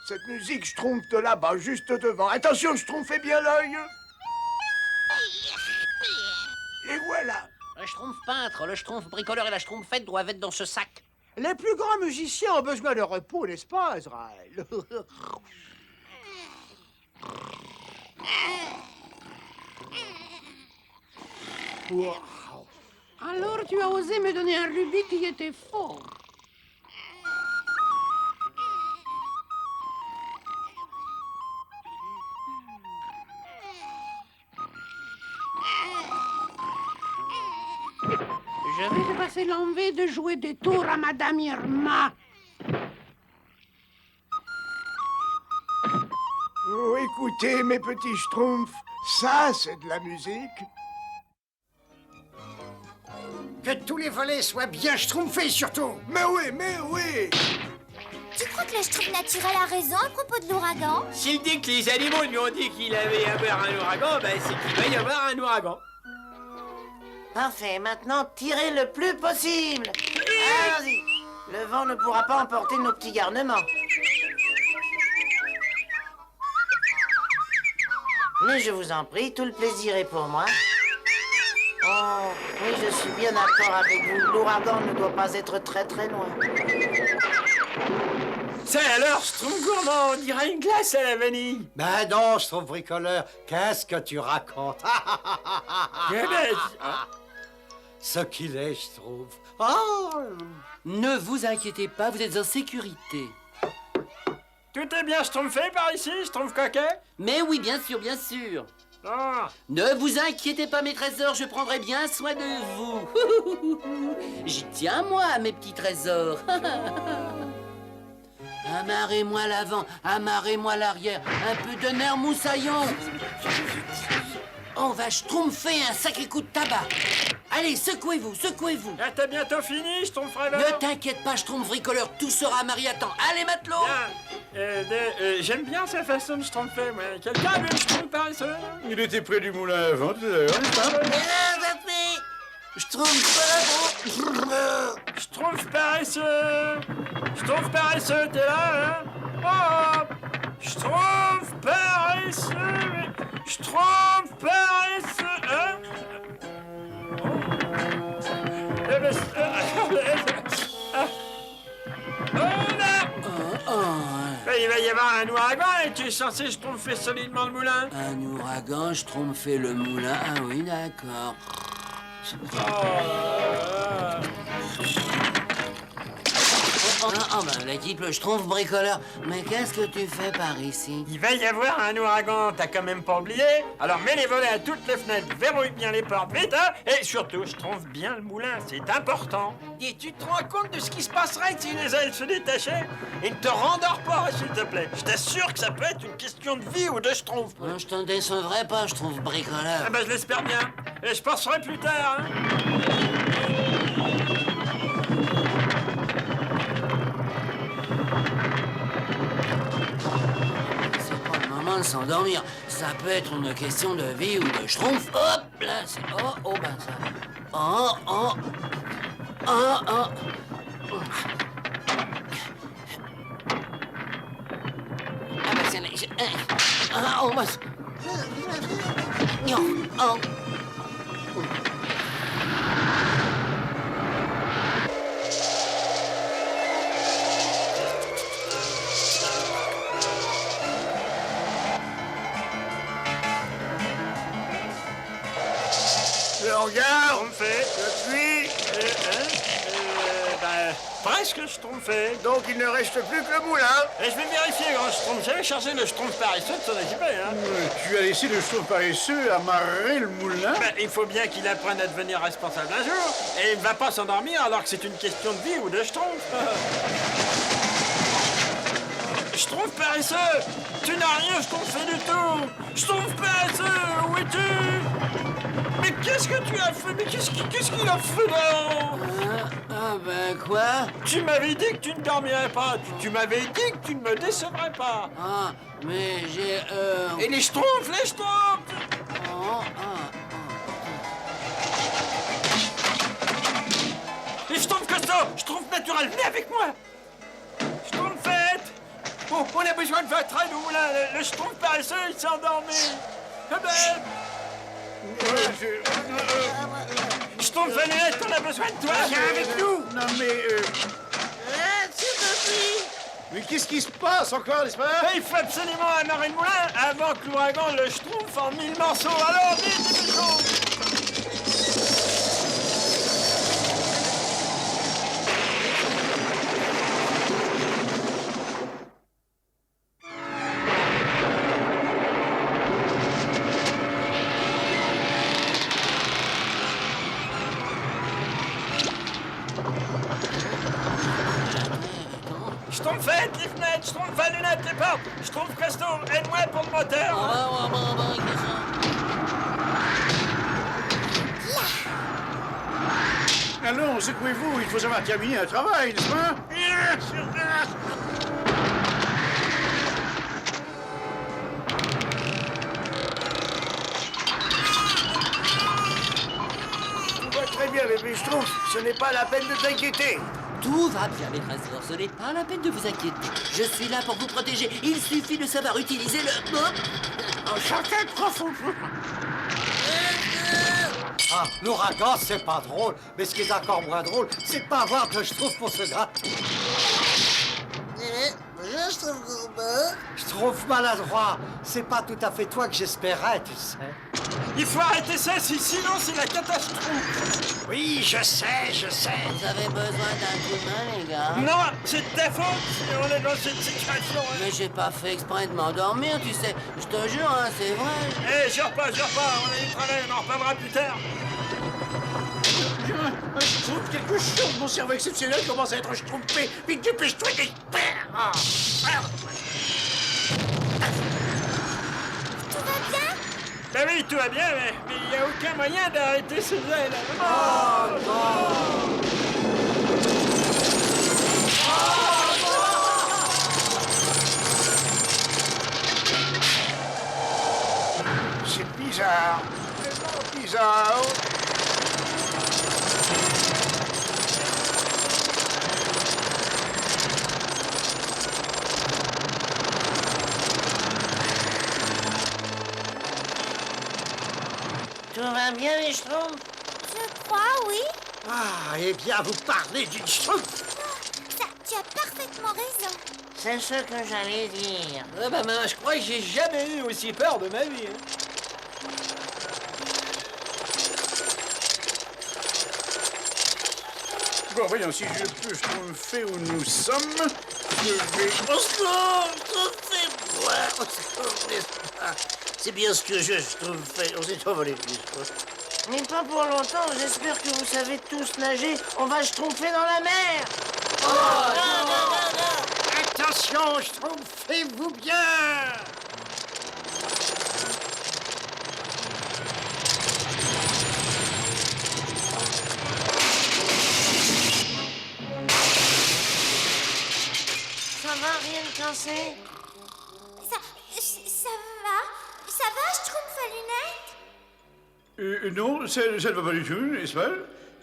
Cette musique schtroumpf de là-bas, juste devant. Attention, schtroumpfez bien l'œil. Et voilà. Le Schtroumpf peintre, le Schtroumpf bricoleur et la Schtroumpfette doivent être dans ce sac. Les plus grands musiciens ont besoin de repos, n'est-ce pas, Azraël? Alors tu as osé me donner un rubis qui était faux. Je vais te passer l'envie de jouer des tours à Madame Irma. Oh, écoutez, mes petits schtroumpfs, ça, c'est de la musique. Que tous les volets soient bien schtroumpfés, surtout. Mais oui. Tu crois que le schtroumpf naturel a raison à propos de l'ouragan? S'il dit que les animaux lui ont dit qu'il allait y avoir un ouragan, ben c'est qu'il va y avoir un ouragan. Parfait, maintenant tirez le plus possible. Allons-y. Le vent ne pourra pas emporter nos petits garnements. Mais je vous en prie, tout le plaisir est pour moi. Oh, oui, je suis bien d'accord avec vous. L'ouragan ne doit pas être très très loin. C'est alors, Schtroumpf gourmand, on dirait une glace à la vanille. Ben non, je trouve bricoleur. Qu'est-ce que tu racontes? Ce qu'il est, je trouve. Oh. Ne vous inquiétez pas, vous êtes en sécurité. Tout est bien schtroumpfé par ici, Schtroumpf coquet? Mais oui, bien sûr, bien sûr. Ah. Ne vous inquiétez pas, mes trésors, je prendrai bien soin de vous. J'y tiens, moi, mes petits trésors. Amarrez-moi l'avant, amarrez-moi l'arrière, un peu de nerf moussaillon. On va schtroumpfer un sacré coup de tabac. Allez, secouez-vous, secouez-vous. Ah, t'as bientôt fini, Schtroumpf rêveur? Ne t'inquiète pas, Schtroumpf bricoleur, tout sera marié à temps. Allez, matelot. Bien. J'aime bien sa façon de schtroumpfer, moi. Quelqu'un a vu le Schtroumpf paresseux? Il était près du moulin à vent tout à l'heure, n'est-ce pas? Schtroumpf paresseux! Schtroumpf paresseux, t'es là, hein? Oh! Schtroumpf paresseux! Schtroumpf paresseux, hein? Il va y avoir un ouragan et tu es censé schtroumpfer solidement le moulin. Un ouragan, schtroumpfer le moulin. Ah oui, d'accord. Ben, l'équipe, le schtroumpf bricoleur. Mais qu'est-ce que tu fais par ici? Il va y avoir un ouragan, t'as quand même pas oublié? Alors mets les volets à toutes les fenêtres, verrouille bien les portes, vite, hein? Et surtout, schtroumpf bien le moulin, c'est important. Et tu te rends compte de ce qui se passerait si les ailes se détachaient? Et ne te rendors pas, s'il te plaît. Je t'assure que ça peut être une question de vie ou de schtroumpf. Je t'en décevrai pas, schtroumpf bricoleur. Ah ben je l'espère bien. Et je penserai plus tard, hein? De s'endormir. Ça peut être une question de vie ou de schtroumpf. Hop là, c'est... Oh, ben ça... Oh. Ah ben c'est... Oh, ben... Oh. Le hangar, On me fait. le puits, Presque schtroumpfé. donc il ne reste plus que le moulin. Et je vais vérifier, grand schtroumpf. J'avais chargé le schtroumpf paresseux de s'en occuper, hein. Tu as laissé le schtroumpf paresseux amarrer le moulin? Ben, il faut bien qu'il apprenne à devenir responsable un jour. Et il ne va pas s'endormir alors que c'est une question de vie ou de schtroumpf. Schtroumpf paresseux, tu n'as rien schtroumpfé du tout. Schtroumpf paresseux, où es-tu? Mais qu'est-ce que tu as fait? Mais qu'est-ce qu'il a fait là? Ben quoi? Tu m'avais dit que tu ne dormirais pas. Tu m'avais dit que tu ne me décevrais pas. Ah, mais j'ai... Et les schtroumpfs, les schtroumpfs! Les schtroumpfs costauds, schtroumpfs naturels, venez avec moi! Schtroumpfette! Oh, on a besoin de votre aide au moulin. Le schtroumpf paresseux, il s'est endormi. Eh ben... Schtroumpf Vanillette, on a besoin de toi. Viens avec nous. Non mais... Mais qu'est-ce qui se passe encore, n'est-ce pas? Il faut absolument amarrer le moulin avant que l'ouragan le schtroumpf en 1000 morceaux. Alors, vite, dépêchons! Faites les fenêtres, Schtroumpf à lunettes, les portes. Schtroumpf Presto, aide-moi pour le moteur. Allons, secouez-vous, il faut savoir terminer un travail, n'est-ce pas? Tout va très bien, bébé Schtroumpf. Ce n'est pas la peine de t'inquiéter. Tout va bien, mes trésors, ce n'est pas la peine de vous inquiéter. Je suis là pour vous protéger. Il suffit de savoir utiliser le... Enchanté, profond. Ah, l'ouragan, c'est pas drôle. Mais ce qui est encore moins drôle, c'est de pas avoir de Schtroumpf pour se gratter. Je trouve qu'on Schtroumpf maladroit, c'est pas tout à fait toi que j'espérais, tu sais. Il faut arrêter ça, sinon c'est la catastrophe. Oui, je sais. Vous avez besoin d'un coup de main, les gars? Non, c'est de ta faute si on est dans cette situation. Hein. Mais j'ai pas fait exprès de m'endormir, tu sais. Je te jure, hein, c'est vrai. Eh, je repars, on a du travail, on en reparlera plus tard. Je trouve quelque chose, mon cerveau exceptionnel commence à être schtroumpé. Vite, dépêche-toi, j'espère. Tout va bien? Ben oui, tout va bien, mais il n'y a aucun moyen d'arrêter ces ailes. C'est bizarre. Tellement bizarre. Tout va bien, les Schtroumpfs? Je crois, oui. Ah, eh bien, vous parlez d'une Schtroumpf. Ça, tu as parfaitement raison. C'est ce que j'allais dire. Ah bah mince, je crois que j'ai jamais eu aussi peur de ma vie. Hein. Bon, voyons, si je peux schtroumpfer où nous sommes, je vais... C'est bien ce que je trouve fait. On s'est envolé. Mais pas pour longtemps, j'espère que vous savez tous nager. On va Schtroumpfer dans la mer. Attention, Schtroumpfez-vous bien. Ça va, rien de cassé? Ça va, Schtroumpf à lunettes? Non, ça ne va pas du tout, n'est-ce pas?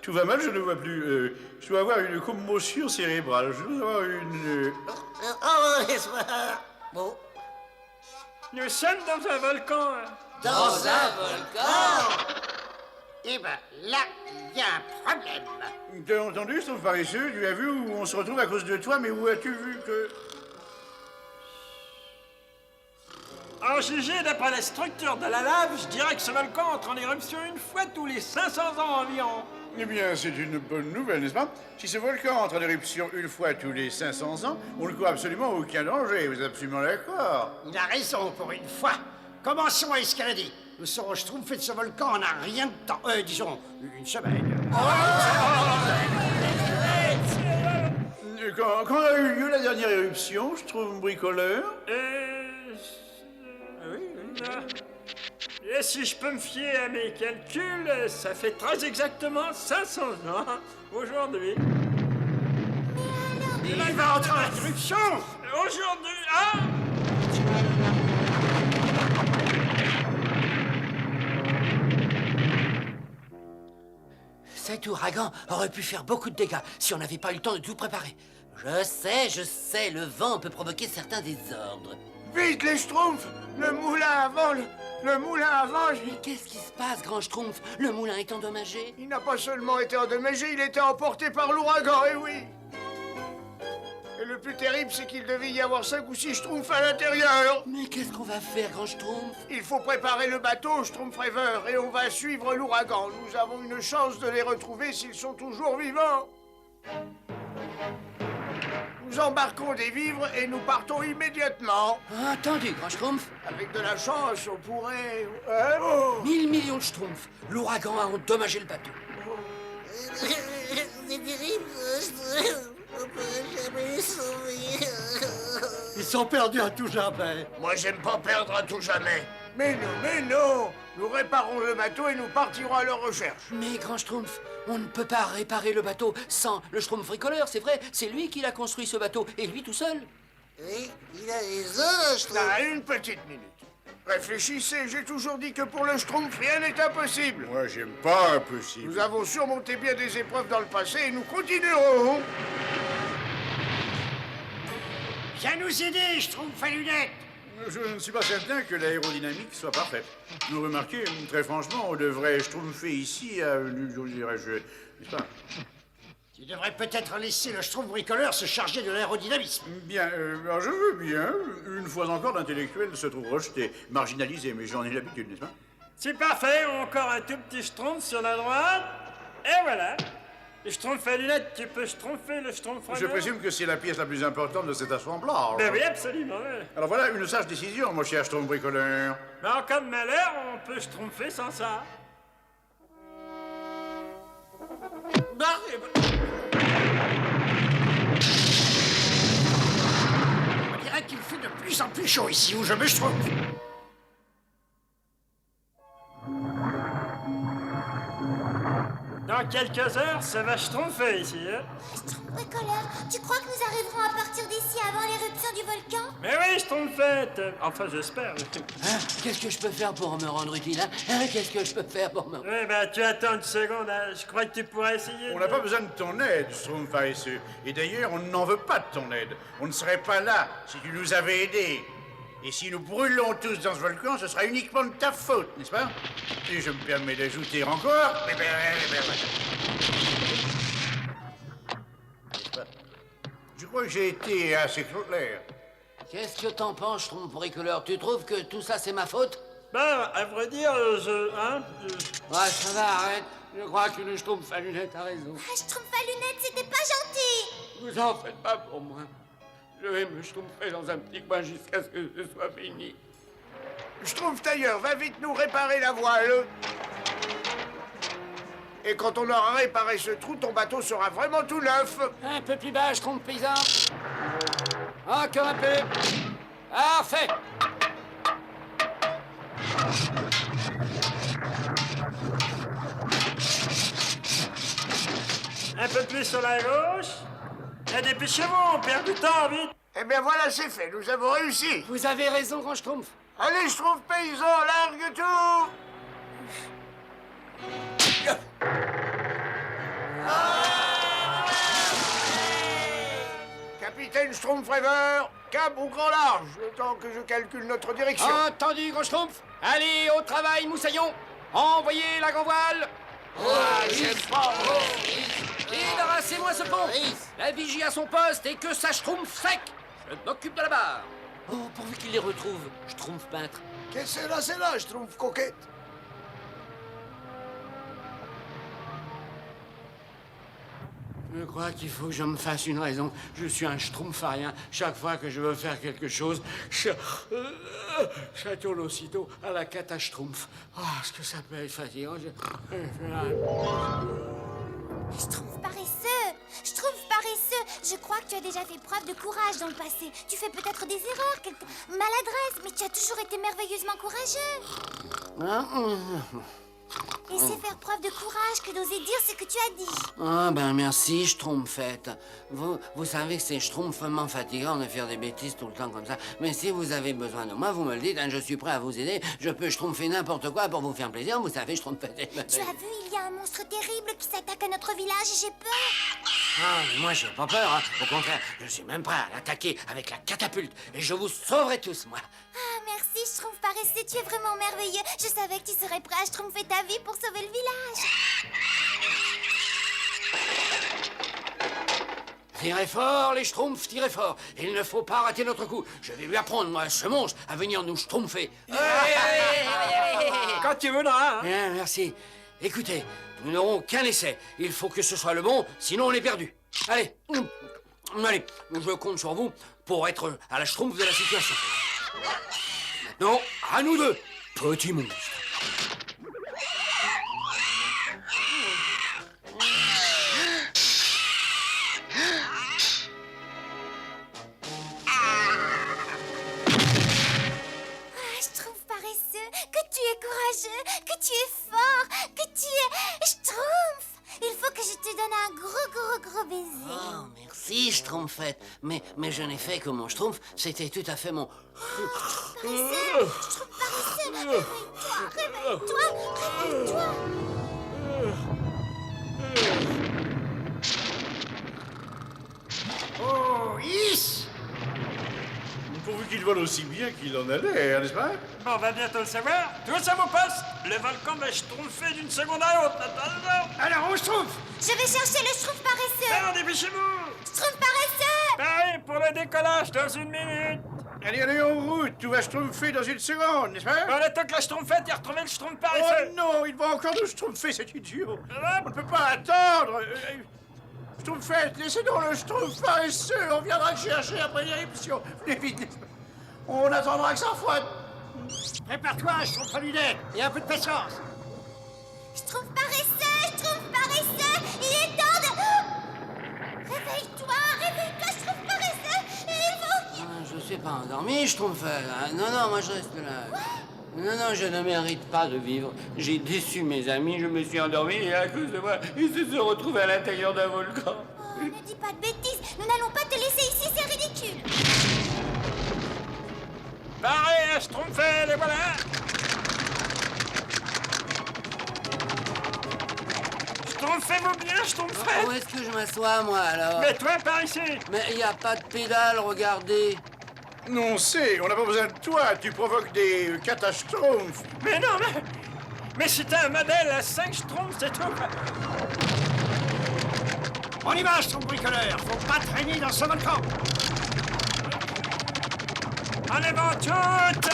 Tout va mal, je ne vois plus. Je dois avoir une commotion cérébrale. Je dois avoir une... Oh, laisse-moi. Bon. Nous sommes dans un volcan. Dans un volcan? Eh ben, là, il y a un problème. T'as entendu, sauf paresseux? Tu as vu où on se retrouve à cause de toi, mais où as-tu vu que... En jugé d'après la structure de la lave, je dirais que ce volcan entre en éruption une fois tous les 500 ans environ. Eh bien, c'est une bonne nouvelle, n'est-ce pas? Si ce volcan entre en éruption une fois tous les 500 ans, on ne court absolument aucun danger. Vous êtes absolument d'accord? Il a raison pour une fois. Commençons à escalader. Nous serons schtroumpfés de ce volcan en un rien de temps. Disons, une semaine. Quand a eu lieu la dernière éruption, je trouve bricoleur? Oui. Et si je peux me fier à mes calculs, ça fait très exactement 500 ans aujourd'hui. Il va entrer en éruption. Aujourd'hui, hein? Cet ouragan aurait pu faire beaucoup de dégâts si on n'avait pas eu le temps de tout préparer. Je sais, le vent peut provoquer certains désordres. Vite, les Schtroumpfs! Le moulin avant, le moulin avant, Mais qu'est-ce qui se passe, grand Schtroumpf? Le moulin est endommagé? il n'a pas seulement été endommagé, il était emporté par l'ouragan, eh oui! Et le plus terrible, c'est qu'il devait y avoir 5 ou 6 Schtroumpfs à l'intérieur! Mais qu'est-ce qu'on va faire, grand Schtroumpf? Il faut préparer le bateau, Schtroumpf Rêveur, et on va suivre l'ouragan. Nous avons une chance de les retrouver s'ils sont toujours vivants. Nous embarquons des vivres et nous partons immédiatement. Entendu, grand Schtroumpf. Avec de la chance, on pourrait... 1000 millions de Schtroumpfs. L'ouragan a endommagé le bateau. C'est terrible, on ne pourra jamais les sauver. sont perdus à tout jamais. Moi, j'aime pas perdre à tout jamais. Mais non, nous réparons le bateau et nous partirons à leur recherche. Mais grand Schtroumpf, on ne peut pas réparer le bateau sans le Schtroumpf bricoleur, c'est vrai. C'est lui qui l'a construit ce bateau, et lui tout seul. Oui, il a raison, le Schtroumpf. Ah, une petite minute. Réfléchissez, j'ai toujours dit que pour le Schtroumpf, rien n'est impossible. Moi, j'aime pas impossible. Nous avons surmonté bien des épreuves dans le passé et nous continuerons. Viens nous aider, Schtroumpf à lunettes. Je ne suis pas certain que l'aérodynamique soit parfaite. Vous remarquez, très franchement, on devrait schtroumpfer ici à... dirais-je... n'est-ce pas? Tu devrais peut-être laisser le Schtroumpf bricoleur se charger de l'aérodynamisme. Bien, alors je veux bien. Une fois encore, l'intellectuel se trouve rejeté, marginalisé, mais j'en ai l'habitude, n'est-ce pas? C'est parfait, encore un tout petit schtroumpf sur la droite. Et voilà. Le schtroumpf à lunettes, tu peux schtroumpfer le schtroumpf Je présume que c'est la pièce la plus importante de cet assemblage. Ben oui, absolument. Ouais. Alors voilà une sage décision, mon cher Schtroumpf bricoleur. Mais en cas de malheur, on peut schtroumpfer sans ça. On dirait qu'il fait de plus en plus chaud ici où je me schtroumpfe. Dans quelques heures, ça va schtroumpfer ici, hein? Schtroumpf bricoleur, tu crois que nous arriverons à partir d'ici avant l'éruption du volcan? Mais oui, schtroumpfette. Enfin, j'espère. Hein? Qu'est-ce que je peux faire pour me rendre utile, hein? Qu'est-ce que je peux faire pour me... Oui, ben, tu attends une seconde, hein. Je crois que tu pourrais essayer. On n'a pas besoin de ton aide, Schtroumpf paresseux. Et d'ailleurs, on n'en veut pas de ton aide. On ne serait pas là si tu nous avais aidés. Et si nous brûlons tous dans ce volcan, ce sera uniquement de ta faute, n'est-ce pas? Et je me permets d'ajouter encore... Je crois que j'ai été assez clair. Qu'est-ce que t'en penses, Schtroumpf bricoleur? Tu trouves que tout ça, c'est ma faute? Ben, à vrai dire, Ouais, ça va, arrête. Je crois que le Schtroumpf à lunettes a raison. Ah, Schtroumpf à lunettes, c'était pas gentil. Vous en faites pas pour moi. Je vais me schtroumpfer dans un petit coin jusqu'à ce que ce soit fini. Schtroumpf tailleur, va vite nous réparer la voile. Et quand on aura réparé ce trou, ton bateau sera vraiment tout neuf. Un peu plus bas, Schtroumpf paysan. Encore un peu. Parfait. un peu plus sur la gauche. Et dépêchez-vous, on perd du temps, vite. Eh bien voilà, c'est fait, nous avons réussi. Vous avez raison, grand Schtroumpf. Allez, Schtroumpf paysan, largue tout. Capitaine Schtroumpf-Rêveur, cap ou grand large, le temps que je calcule notre direction. Entendu, grand Schtroumpf. Allez, au travail, moussaillon. Envoyez la grand voile. Débarrassez-moi ce pont. La vigie à son poste et que ça Schtroumpf sec. Je m'occupe de la barre. Oh, pourvu qu'il les retrouve, Schtroumpf peintre. Qu'est-ce que c'est là, Schtroumpf coquette? Je crois qu'il faut que je me fasse une raison. Je suis un schtroumpfarien. Chaque fois que je veux faire quelque chose, je tourne aussitôt à la catastrophe. Ah, est-ce que ça peut être fatigant? Schtroumpf paresseux! Schtroumpf paresseux! Je crois que tu as déjà fait preuve de courage dans le passé. Tu fais peut-être des erreurs, quelques maladresses, mais tu as toujours été merveilleusement courageux. Et c'est faire preuve de courage que d'oser dire ce que tu as dit. Ah ben merci, Schtroumpfette. Vous savez que c'est schtroumpfement fatigant de faire des bêtises tout le temps comme ça. Mais si vous avez besoin de moi, vous me le dites, hein, je suis prêt à vous aider. Je peux schtroumpfer n'importe quoi pour vous faire plaisir, vous savez, Schtroumpfette. Tu as vu, il y a un monstre terrible qui s'attaque à notre village et j'ai peur. Ah, mais moi, j'ai pas peur, hein. Au contraire, je suis même prêt à l'attaquer avec la catapulte. Et je vous sauverai tous, moi. Ah, merci, Schtroumpf paresseux, tu es vraiment merveilleux. Je savais que tu serais prêt à schtroumpfer ta vie pour sauver le village. Tirez fort, les schtroumpfs, tirez fort. Il ne faut pas rater notre coup. Je vais lui apprendre, moi, ce monstre, à venir nous schtroumpfer. Quand tu voudras, hein. Bien, merci. Écoutez, nous n'aurons qu'un essai. Il faut que ce soit le bon, sinon on est perdu. Allez, allez, je compte sur vous pour être à la schtroumpf de la situation. Maintenant, à nous deux, petit monstre. jeu, que tu es fort, que tu es Schtroumpf. Il faut que je te donne un gros baiser. Oh, merci, Schtroumpfette. Mais je n'ai fait que mon Schtroumpf, c'était tout à fait mon... Paresseux, Schtroumpf paresseux, réveille-toi. Oh, is! Pourvu qu'il vole aussi bien qu'il en a l'air, n'est-ce pas? Bon, on va bientôt le savoir. Tous à vos postes. Le volcan va schtroumpfer d'une seconde à l'autre. Attends. Alors, on Schtroumpf! Je vais chercher le Schtroumpf paresseux. Alors, dépêchez-vous. Schtroumpf paresseux. Pareil pour le décollage dans 1 minute. Allez, en route, tout va schtroumpfer dans 1 seconde, n'est-ce pas? On attend que la schtroumpfette ait retrouvé le schtroumpf Oh paresseux. non, il va encore nous schtroumpfer, cet idiot! va? On ne peut pas attendre! Schtroumpfette, laissez donc le schtroumpf paresseux, on viendra le chercher après l'éruption. Venez vite, n'est-ce pas? On attendra que ça frotte. Prépare-toi, Schtroumpf à lunettes, et un peu de patience. Schtroumpf paresseux, il est temps de... Réveille-toi, Schtroumpf paresseux, il faut... Je ne suis pas endormi, Schtroumpfette. Non, moi je reste là. Non, je ne mérite pas de vivre. J'ai déçu mes amis, je me suis endormi et à cause de moi, ils se sont retrouvés à l'intérieur d'un volcan. Oh, ne dis pas de bêtises, nous n'allons pas te laisser ici, c'est ridicule. Pareil, schtroumpfette, les voilà. Schtroumpfez-vous bien, schtroumpfette. Où est-ce que je m'assois, moi, alors? Mets-toi par ici. Mais il n'y a pas de pédale, regardez. Non, c'est, on n'a pas besoin de toi, tu provoques des catastrophes. Mais non, mais c'est un modèle à 5 schtroumpfs, c'est tout. On y va, Schtroumpf bricoleur, faut pas traîner dans ce volcan. En avant toutes.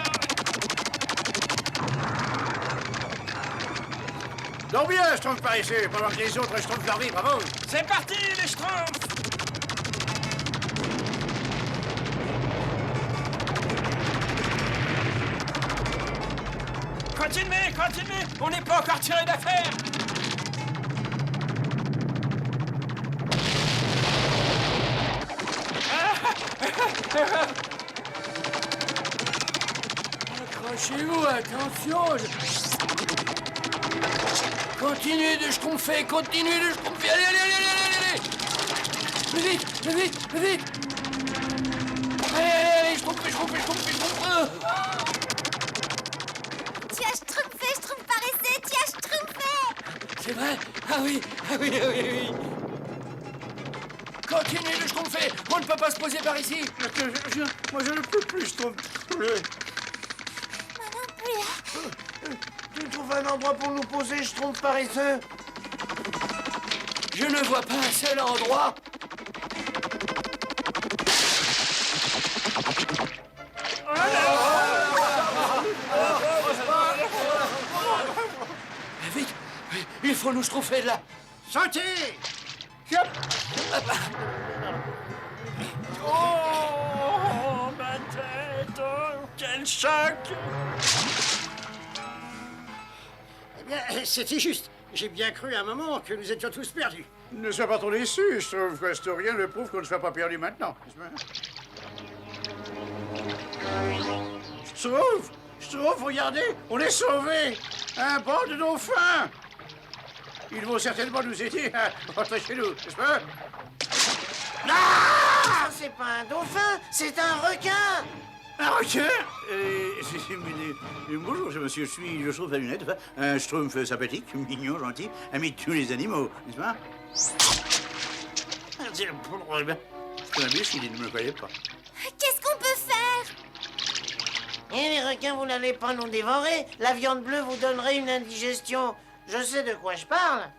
Donc bien, Schtroumpf paresseux, pendant que les autres schtroumpfent leur vie, bravo. C'est parti, les schtroumpfs. Continuez, on n'est pas encore tiré d'affaire. Accrochez-vous, attention. Continuez de schtroumpfer, allez. Plus vite. Allez, schtroumpfez. Tu as schtroumpfé, Schtroumpf paresseux, tu as schtroumpfé. C'est vrai? Ah oui. Continuez de schtroumpfer, on ne peut pas se poser par ici. Moi, je ne peux plus, Schtroumpf. Moi non plus. Tu trouves un endroit pour nous poser, Schtroumpf paresseux? Je ne vois pas un seul endroit. Vite, il faut nous schtroumpfer de là. Sautez! Oh, ma tête, oh, quel choc. Eh bien, c'était juste. J'ai bien cru à un moment que nous étions tous perdus. Ne sois pas trop déçu, Schtroumpf, rien ne prouve qu'on ne soit pas perdu maintenant, n'est-ce pas? Schtroumpf, regardez, on est sauvés. Un banc de dauphins. Ils vont certainement nous aider à rentrer chez nous, n'est-ce pas? Ça, c'est pas un dauphin, c'est un requin. Un requin? Bonjour, monsieur, je suis le Schtroumpf à lunettes, un Schtroumpf sympathique, mignon, gentil, ami de tous les animaux, n'est-ce pas? C'est un imbécile, il ne me croyait pas. Qu'est-ce qu'on peut faire? Et les requins, vous n'allez pas nous dévorer. La viande bleue vous donnerait une indigestion. Je sais de quoi je parle.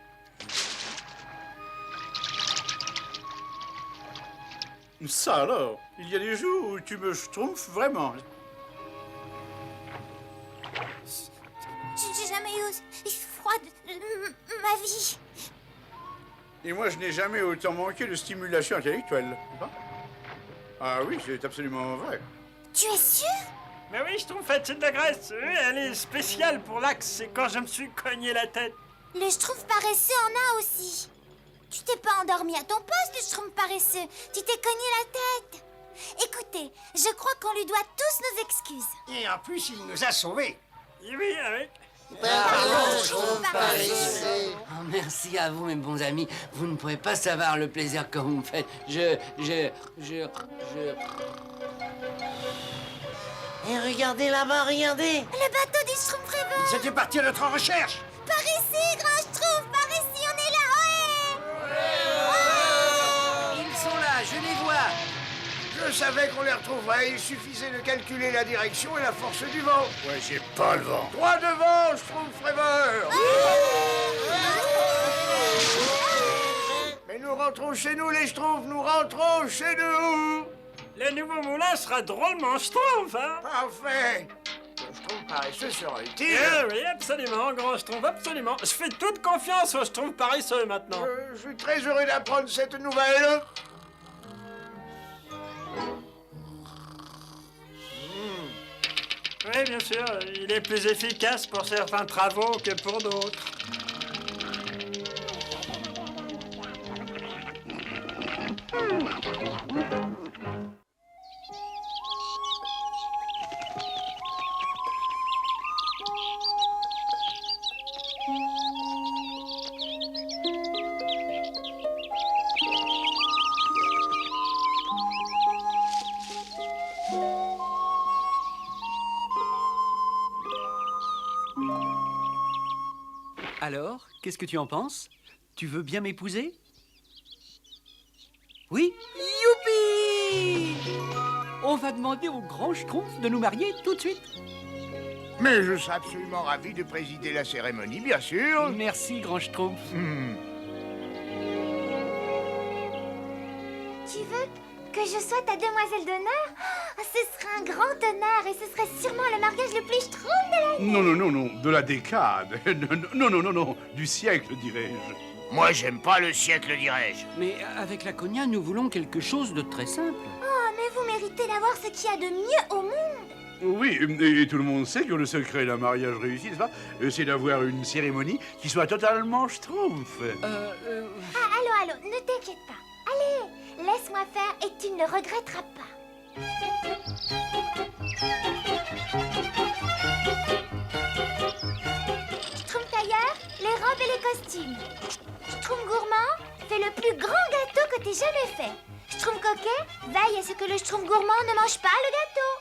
Ça alors, il y a des jours où tu me schtroumpfes vraiment. J'ai jamais eu aussi froid de ma vie. Et moi, je n'ai jamais autant manqué de stimulation intellectuelle. N'est-ce pas? Ah oui, c'est absolument vrai. Tu es sûr? Mais oui, schtroumpfette, c'est de la graisse. Oui, elle est spéciale pour l'axe, c'est quand je me suis cogné la tête. Le Schtroumpf paresseux en a aussi. Tu t'es pas endormi à ton poste, le Schtroumpf paresseux. Tu t'es cogné la tête. Écoutez, je crois qu'on lui doit tous nos excuses. Et en plus, il nous a sauvés. Oui, avec. Pardon, Schtroumpf paresseux. Oh, merci à vous, mes bons amis. Vous ne pouvez pas savoir le plaisir que vous me faites. Et regardez là-bas, regardez. Le bateau du Schtroumpf rêveur. C'était parti à notre recherche. Par ici, grand Schtroumpf, par ici, on est là, Ils sont là, je les vois. Je savais qu'on les retrouverait. Il suffisait de calculer la direction et la force du vent. Ouais, j'ai pas le vent. Droit devant, Schtroumpf rêveur. Mais nous rentrons chez nous, les Schtroumpfs. Nous rentrons chez nous. Le nouveau moulin sera drôlement Schtroumpf, hein? Parfait. Le Schtroumpf paresseux sera utile. Oui, absolument, grand Schtroumpf, absolument. Je fais toute confiance au Schtroumpf paresseux maintenant. Je suis très heureux d'apprendre cette nouvelle. Oui, bien sûr, il est plus efficace pour certains travaux que pour d'autres. Alors, qu'est-ce que tu en penses? Tu veux bien m'épouser? Oui? Youpi! On va demander au grand Schtroumpf de nous marier tout de suite. Mais je serai absolument ravi de présider la cérémonie, bien sûr. Merci, grand Schtroumpf. Tu veux que je sois ta demoiselle d'honneur? Ce serait un grand honneur et ce serait sûrement le mariage le plus Schtroumpf de l'année. Non, de la décade. Non, du siècle, dirais-je. Moi, j'aime pas le siècle, dirais-je. Mais avec la Cogna, nous voulons quelque chose de très simple. Oh, mais vous méritez d'avoir ce qu'il y a de mieux au monde. Oui, et tout le monde sait que le secret d'un mariage réussi, n'est-ce pas? C'est d'avoir une cérémonie qui soit totalement Schtroumpf. Ah, allô, ne t'inquiète pas. Allez, laisse-moi faire et tu ne le regretteras pas. Schtroumpf tailleur, les robes et les costumes. Schtroumpf gourmand, fais le plus grand gâteau que t'aies jamais fait. Schtroumpf coquet, veille à ce que le Schtroumpf gourmand ne mange pas le gâteau.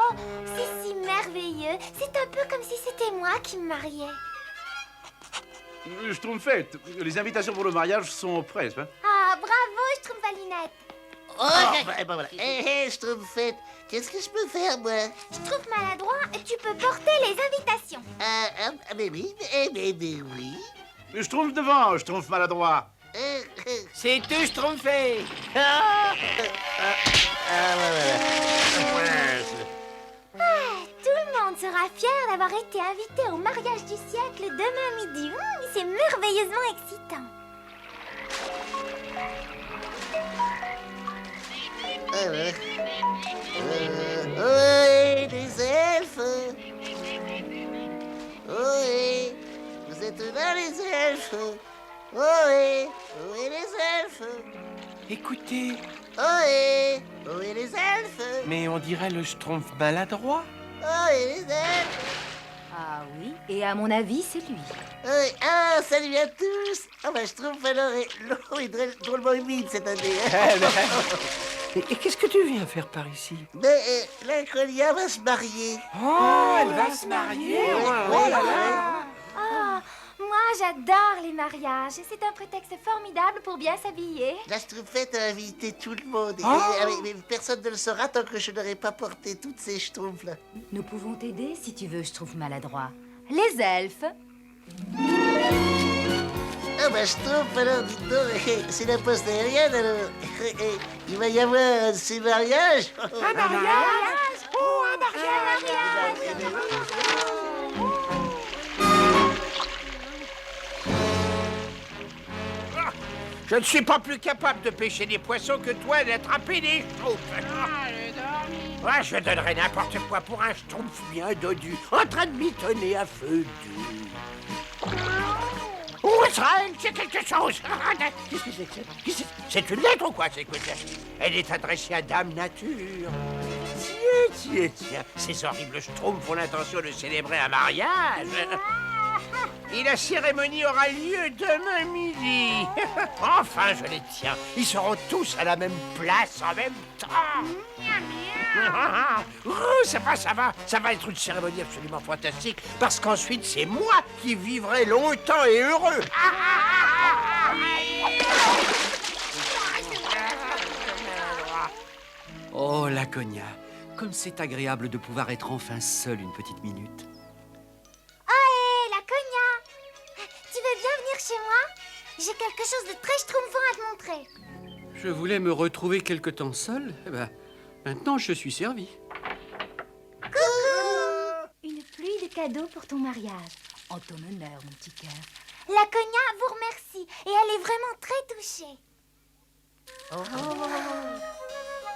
Oh, c'est si merveilleux. C'est un peu comme si c'était moi qui me mariais. Schtroumpfette, les invitations pour le mariage sont prêtes, n'est-ce pas? Ah, bravo, Schtroumpfalinette. Ben voilà. Hé, Schtroumpfette, qu'est-ce que je peux faire, moi? Schtroumpf maladroit, tu peux porter les invitations. Mais oui, mais oui. Schtroumpf devant, Schtroumpf maladroit. C'est tout Schtroumpfé. Tout le monde sera fier d'avoir été invité au mariage du siècle demain midi. C'est merveilleusement excitant. Ohé, les elfes! Ohé! Vous êtes là, les elfes! Ohé! Ohé, les elfes! Écoutez, Ohé! Ohé, les elfes! mais on dirait le Schtroumpf maladroit. Ohé, les elfes! Ah oui, et à mon avis, c'est lui. Ohé! Ah, salut à tous! Ah bah, je trouve alors l'eau est drôlement humide cette année. Et qu'est-ce que tu viens faire par ici? Mais la Cogna va se marier. Oh, elle va se marier. Oh là là! Oh, moi j'adore les mariages. C'est un prétexte formidable pour bien s'habiller. La Schtroumpfette a invité tout le monde. Mais personne ne le saura tant que je n'aurai pas porté toutes ces schtroumpfs là. Nous pouvons t'aider si tu veux, je trouve maladroit. Les elfes. Ah bah Schtroumpf, alors dites donc, c'est la poste aérienne alors. Il va y avoir ces mariages. Un mariage? Oh, un mariage! Je ne suis pas plus capable de pêcher des poissons que toi d'attraper des schtroumpfs. Ouais, je donnerais n'importe quoi pour un schtroumpf bien dodu, en train de mitonner à feu doux. Oh, Israël, c'est quelque chose. Qu'est-ce que c'est que ça? C'est une lettre ou quoi? C'est quoi ça? Elle est adressée à Dame Nature. Tiens, ces horribles schtroumpfs ont l'intention de célébrer un mariage. Et la cérémonie aura lieu demain midi. Enfin, je les tiens. Ils seront tous à la même place en même temps. Ça va être une cérémonie absolument fantastique parce qu'ensuite, c'est moi qui vivrai longtemps et heureux. Oh, Laconia, comme c'est agréable de pouvoir être enfin seul une petite minute. Ohé, Laconia! Tu veux bien venir chez moi? J'ai quelque chose de très schtroumpfant à te montrer. Je voulais me retrouver quelque temps seul. Eh ben, maintenant je suis servi. Coucou! Une pluie de cadeaux pour ton mariage. En ton honneur, mon petit cœur. Laconia vous remercie et elle est vraiment très touchée.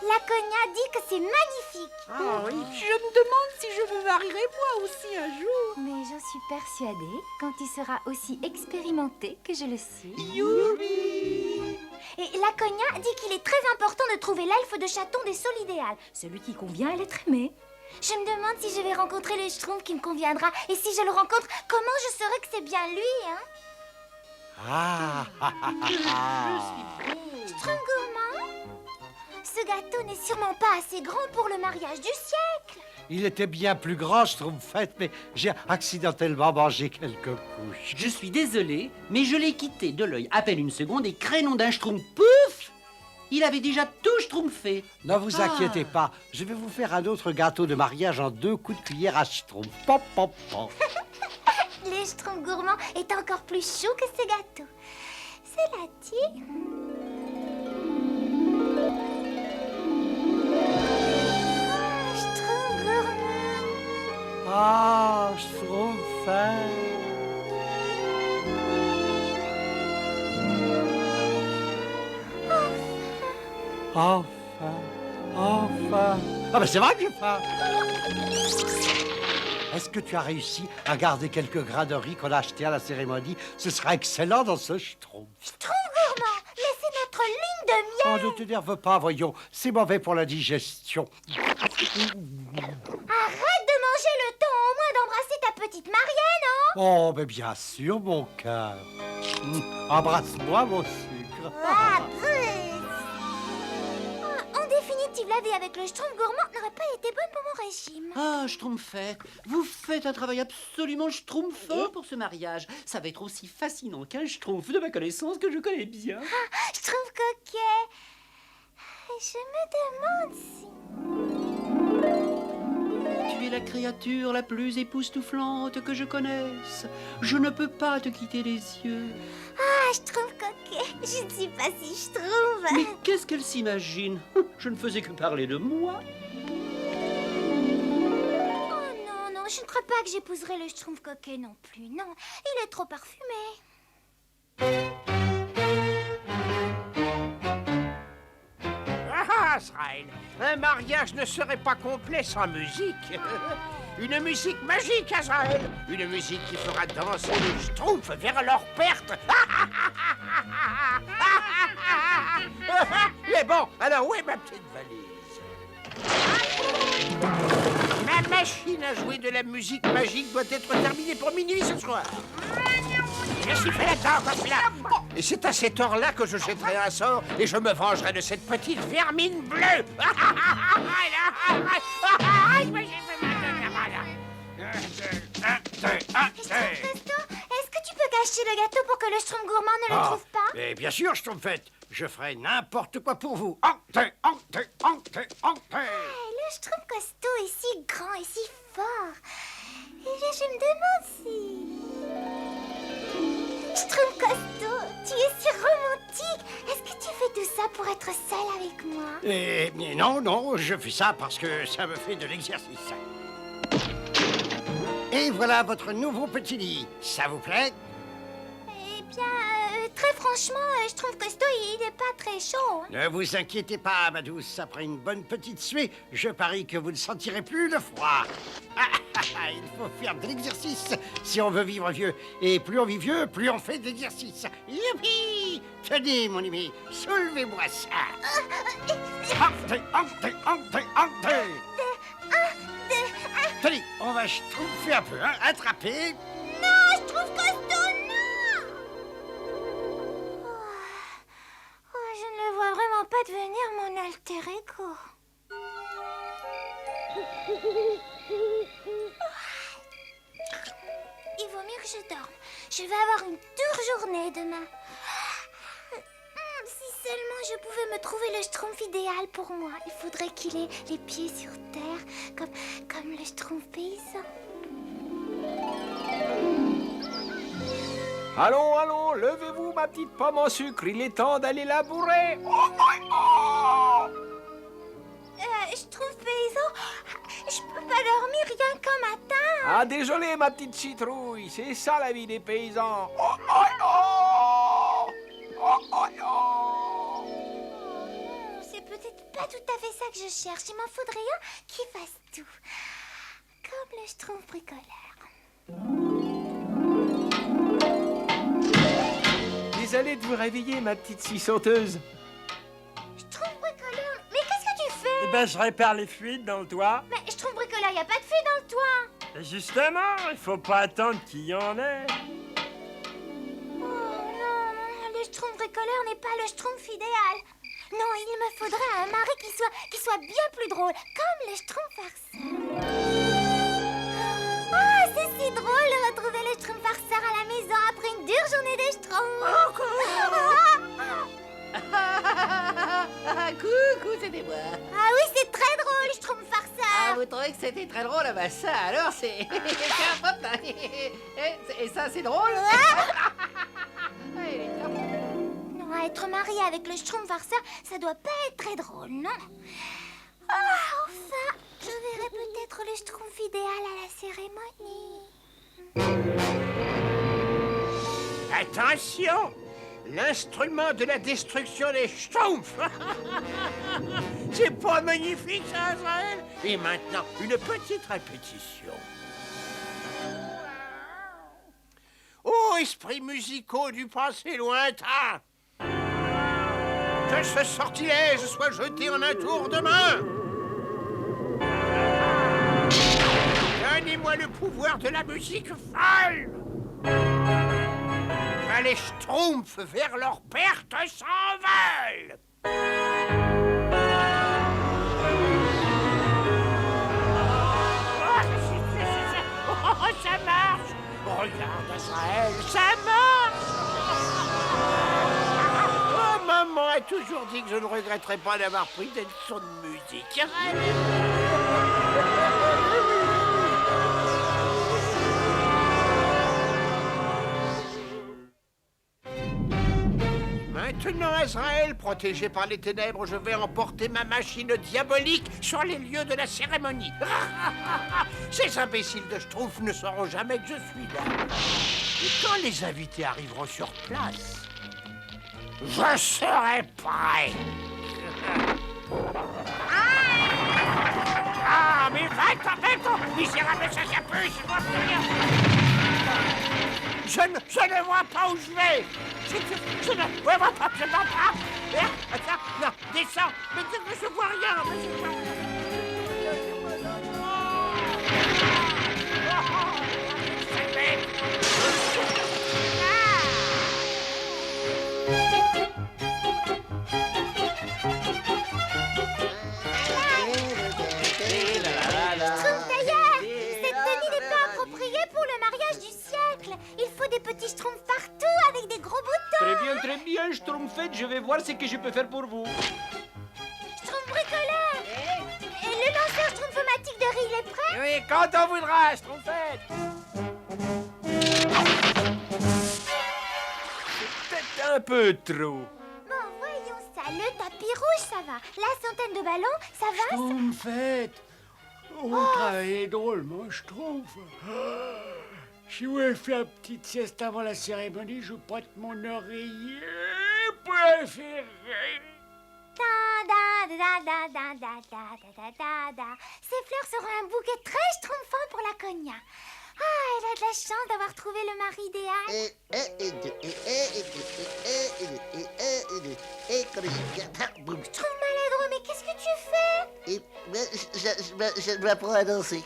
Laconia dit que c'est magnifique. Je me demande si je me marierai moi aussi un jour. Mais j'en suis persuadée quand tu seras aussi expérimenté que je le suis. Et Laconia dit qu'il est très important de trouver l'elfe de chaton des sauts idéal. Celui qui convient à l'être aimé. Je me demande si je vais rencontrer le schtroumpf qui me conviendra. Et si je le rencontre, comment je saurai que c'est bien lui, hein? Schtroumpf gourmand? Ce gâteau n'est sûrement pas assez grand pour le mariage du siècle. Il était bien plus grand, Schtroumpfette, mais j'ai accidentellement mangé quelques couches. Je suis désolé, mais je l'ai quitté de l'œil à peine une seconde et crénom d'un schtroumpf, pouf! Il avait déjà tout schtroumpfé. Ne vous inquiétez pas, je vais vous faire un autre gâteau de mariage en 2 coups de cuillère à schtroumpf. Pop, pop, pop. Le schtroumpf gourmand est encore plus chaud que ce gâteau. Cela dit... Ah, Schtroumpfette. Enfin. Ah ben c'est vrai que j'ai faim. Est-ce que tu as réussi à garder quelques grains de riz qu'on a achetés à la cérémonie? Ce sera excellent dans ce schtroumpf. Schtroumpf gourmand, mais c'est notre ligne de Oh, miel. ne t'énerve pas, voyons. C'est mauvais pour la digestion. Arrête de manger le temps au moins d'embrasser ta petite Marianne, hein? Oh, mais bien sûr, mon cœur. Embrasse-moi, mon sucre. Ah, en définitive, la vie avec le schtroumpf gourmand n'aurait pas été bonne pour mon régime. Ah, Schtroumpfette, vous faites un travail absolument schtroumpfant pour ce mariage. Ça va être aussi fascinant qu'un schtroumpf de ma connaissance que je connais bien. Schtroumpf coquet. Je me demande si... Tu es la créature la plus époustouflante que je connaisse. Je ne peux pas te quitter les yeux. Ah, Schtroumpf coquet. Je ne suis pas si schtroumpf. Mais qu'est-ce qu'elle s'imagine? Je ne faisais que parler de moi. Oh non, non, je ne crois pas que j'épouserai le schtroumpf coquet non plus. Non, il est trop parfumé. Ah, Azrael, un mariage ne serait pas complet sans musique. Une musique magique, Azrael. Une musique qui fera danser les schtroumpfs vers leur perte. Mais bon, alors où est ma petite valise? Ma machine à jouer de la musique magique doit être terminée pour minuit ce soir. Je suis fait là-dedans quand je suis là. Et c'est à cette heure-là que je jetterai un sort et je me vengerai de cette petite vermine bleue. Est-ce que tu peux cacher le gâteau pour que le schtroumpf gourmand ne le trouve pas? Mais bien sûr, Schtroumpfette. Je ferai n'importe quoi pour vous. Le schtroumpf costaud est si grand et si fort. Et je me demande si... Schtroumpf costaud, tu es si romantique. Est-ce que tu fais tout ça pour être seul avec moi? Mais non, je fais ça parce que ça me fait de l'exercice. Et voilà votre nouveau petit lit. Ça vous plaît? Eh bien, très franchement, Schtroumpf costaud, il n'est pas très chaud. Hein. Ne vous inquiétez pas, ma douce. Après une bonne petite suée, je parie que vous ne sentirez plus le froid. Il faut faire de l'exercice si on veut vivre vieux. Et plus on vit vieux, plus on fait de l'exercice. Youpi! Tenez, mon ami, soulevez-moi ça. Tenez, on va schtroumpfer un peu, hein. Attrapez. Non, je trouve costaud, non. Oh, je ne le vois vraiment pas devenir mon alter ego. Il vaut mieux que je dorme. Je vais avoir une dure journée demain. Si seulement je pouvais me trouver le schtroumpf idéal pour moi. Il faudrait qu'il ait les pieds sur terre, comme le schtroumpf paysan. Allons, allons, levez-vous, ma petite pomme en sucre, il est temps d'aller labourer. Schtroumpf paysan, je peux pas dormir rien qu'un matin. Ah, désolé, ma petite citrouille, c'est ça la vie des paysans. C'est peut-être pas tout à fait ça que je cherche. Il m'en faudrait un qui fasse tout. Comme le schtroumpf bricoleur. Désolé de vous réveiller, ma petite scie sauteuse. Schtroumpf bricoleur, mais qu'est-ce que tu fais? Eh ben, je répare les fuites dans le toit. Mais Schtroumpf bricoleur, y a pas de fuite dans le toit. Et justement, il faut pas attendre qu'il y en ait. Oh non, le schtroumpf bricoleur n'est pas le schtroumpf idéal. Non, il me faudrait un mari qui soit bien plus drôle, comme le schtroumpf farceur. Oh, c'est si drôle de retrouver le schtroumpf farceur à la maison après une dure journée de schtroumpf. Coucou, c'était moi. Ah oui, c'est très drôle, schtroumpf farceur. Ah, vous trouvez que c'était très drôle? Ah bah ça, alors c'est... Tiens, hop là. Et ça, c'est drôle? Non, être marié avec le schtroumpf farceur, ça doit pas être très drôle, non? Ah, enfin, je verrai peut-être le schtroumpf idéal à la cérémonie. Attention! L'instrument de la destruction des schtroumpfs. C'est pas magnifique, ça, Azraël? Et maintenant, une petite répétition. Ô esprits musicaux du passé lointain, que ce sortilège soit jeté en un tour de main. Donnez-moi le pouvoir de la musique folle. Que les schtroumpfs vers leur perte s'envolent. Oh, ça marche. Regarde, Azraël, ça marche. Oh, maman a toujours dit que je ne regretterais pas d'avoir pris des leçons de musique. Maintenant, Azraël, protégé par les ténèbres, je vais emporter ma machine diabolique sur les lieux de la cérémonie. Ces imbéciles de Schtroumpf ne sauront jamais que je suis là. Et quand les invités arriveront sur place, je serai prêt. Ah, mais va-t'en, misérable sacapuce, je ne vois pas où je vais. Je ne vois pas, je n'entends pas. Attends, non, descends. Mais je vois rien. Mais je vois rien. C'est bête. Schtroumpf tailleur, cette tenue n'est pas appropriée pour le mariage du siècle. Il faut des petits schtroumpfs partout avec des gros boutons. Très bien, Schtroumpfette, je vais voir ce que je peux faire pour vous. Schtroumpf bricoleur. Et le lanceur schtroumpfomatique de riz, il est prêt? Oui, quand on voudra, Schtroumpfette. C'est peut-être un peu trop. Bon, voyons ça. Le tapis rouge, ça va. La centaine de ballons, ça va? Schtroumpfette. Oh, travaillez drôlement, Schtroumpf. Si vous avez fait une petite sieste avant la cérémonie, je prête mon oreiller préféré. Da, da, da, da, da, da, da, da, da, da. Ces fleurs seront un bouquet très schtroumpfant pour la cogna. Ah, elle a de la chance d'avoir trouvé le mari idéal. Schtroumpf maladroit, mais qu'est-ce que tu fais? Je m'apprends à danser.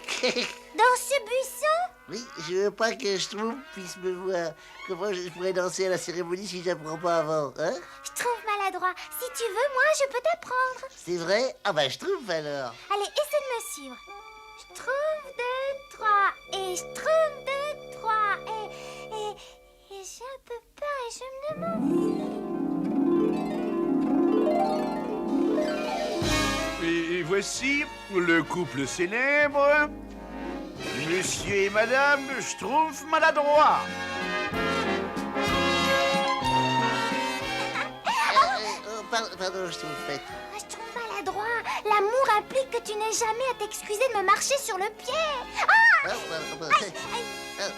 Dans ce buisson? Oui, je veux pas que Schtroumpf puisse me voir. Comment je pourrais danser à la cérémonie si j'apprends pas avant, hein? Schtroumpf maladroit, si tu veux, moi, je peux t'apprendre. C'est vrai? Ah bah Schtroumpf alors. Allez, essaie de me suivre. Schtroumpf 2, 3. Et Schtroumpf 2, 3. Et j'ai un peu peur et je me demande... Et voici le couple célèbre, Monsieur et Madame Schtroumpf maladroit. Pardon, Schtroumpfette. Schtroumpf maladroit, l'amour implique que tu n'aies jamais à t'excuser de me marcher sur le pied. Ah!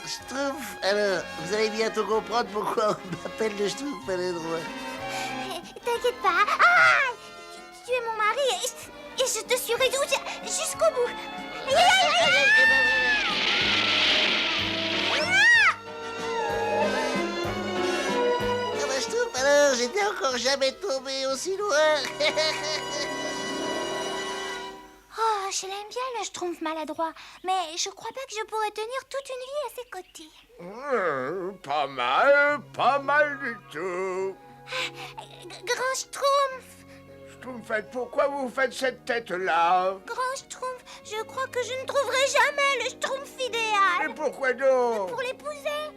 Schtroumpf, alors, vous allez bientôt comprendre pourquoi on m'appelle le Schtroumpf maladroit. T'inquiète pas. Ah! Tu es mon mari et je te suis réduite jusqu'au bout. Aïe, aïe, aïe, aïe. Ah bah Schtroumpf, alors, j'étais encore jamais tombé aussi loin. Oh, je l'aime bien le Schtroumpf maladroit, mais je crois pas que je pourrais tenir toute une vie à ses côtés. Pas mal du tout. Grand Schtroumpf! Schtroumpfette, pourquoi vous faites cette tête-là? Grand Schtroumpf, je crois que je ne trouverai jamais le Schtroumpf idéal. Mais pourquoi donc? Pour l'épouser.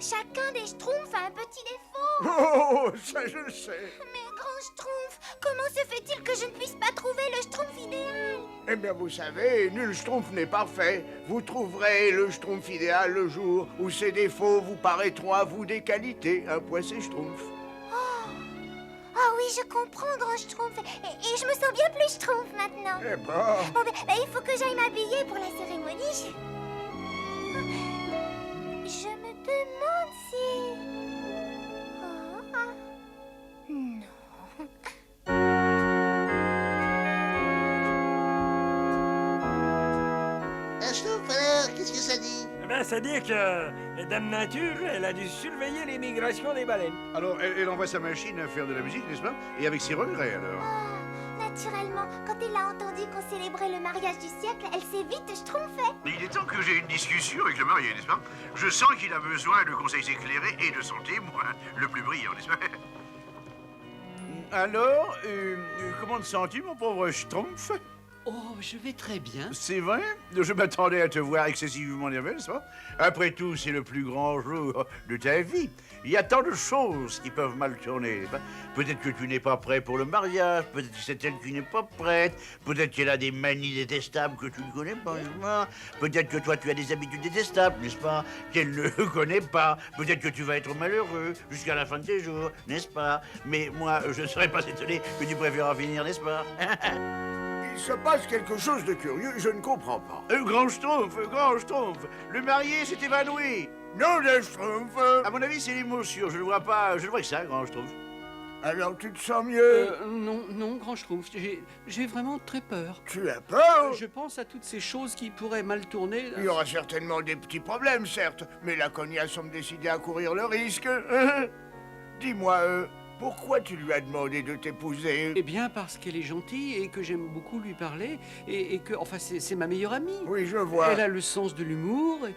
Chacun des Schtroumpfs a un petit défaut. Oh, ça je le sais. Mais Grand Schtroumpf, comment se fait-il que je ne puisse pas trouver le Schtroumpf idéal? Eh bien, vous savez, nul Schtroumpf n'est parfait. Vous trouverez le Schtroumpf idéal le jour où ses défauts vous paraîtront à vous des qualités. Un poissé Schtroumpf. Oh oui, je comprends, Grand Schtroumpf. Et je me sens bien plus Schtroumpf maintenant. Eh ben... Bon, il faut que j'aille m'habiller pour la cérémonie. Je me demande si... Oh, non. Schtroumpf, alors, qu'est-ce que ça dit? Eh ben, ça dit que Dame Nature, elle a dû surveiller les migrations des baleines. Alors, elle envoie sa machine à faire de la musique, n'est-ce pas? Et avec ses regrets, alors. Naturellement, quand elle a entendu qu'on célébrait le mariage du siècle, elle s'est vite schtroumpfée. Il est temps que j'ai une discussion avec le marié, n'est-ce pas? Je sens qu'il a besoin de conseils éclairés et de son témoin, le plus brillant, n'est-ce pas? Alors, comment te sens-tu, mon pauvre Schtroumpf? Oh, je vais très bien. C'est vrai? Je m'attendais à te voir excessivement nerveux, n'est-ce pas? Après tout, c'est le plus grand jour de ta vie. Il y a tant de choses qui peuvent mal tourner. Peut-être que tu n'es pas prêt pour le mariage, peut-être que c'est elle qui n'est pas prête, peut-être qu'elle a des manies détestables que tu ne connais pas, n'est-ce pas? Peut-être que toi, tu as des habitudes détestables, n'est-ce pas? Qu'elle ne connaît pas. Peut-être que tu vas être malheureux jusqu'à la fin de tes jours, n'est-ce pas? Mais moi, je ne serais pas étonné que tu préfères finir, n'est-ce pas? Il se passe quelque chose de curieux, je ne comprends pas. Grand Schtroumpf, le marié s'est évanoui. Non, le Schtroumpf. À mon avis, c'est l'émotion. Je ne vois pas. Je ne vois que ça, Grand Schtroumpf. Alors, tu te sens mieux? Non, Grand Schtroumpf, j'ai vraiment très peur. Tu as peur? Je pense à toutes ces choses qui pourraient mal tourner. Il y aura certainement des petits problèmes, certes, mais la cognasse semble décidée à courir le risque. Dis-moi, pourquoi tu lui as demandé de t'épouser? Eh bien, parce qu'elle est gentille et que j'aime beaucoup lui parler et que, enfin, c'est ma meilleure amie. Oui, je vois. Elle a le sens de l'humour.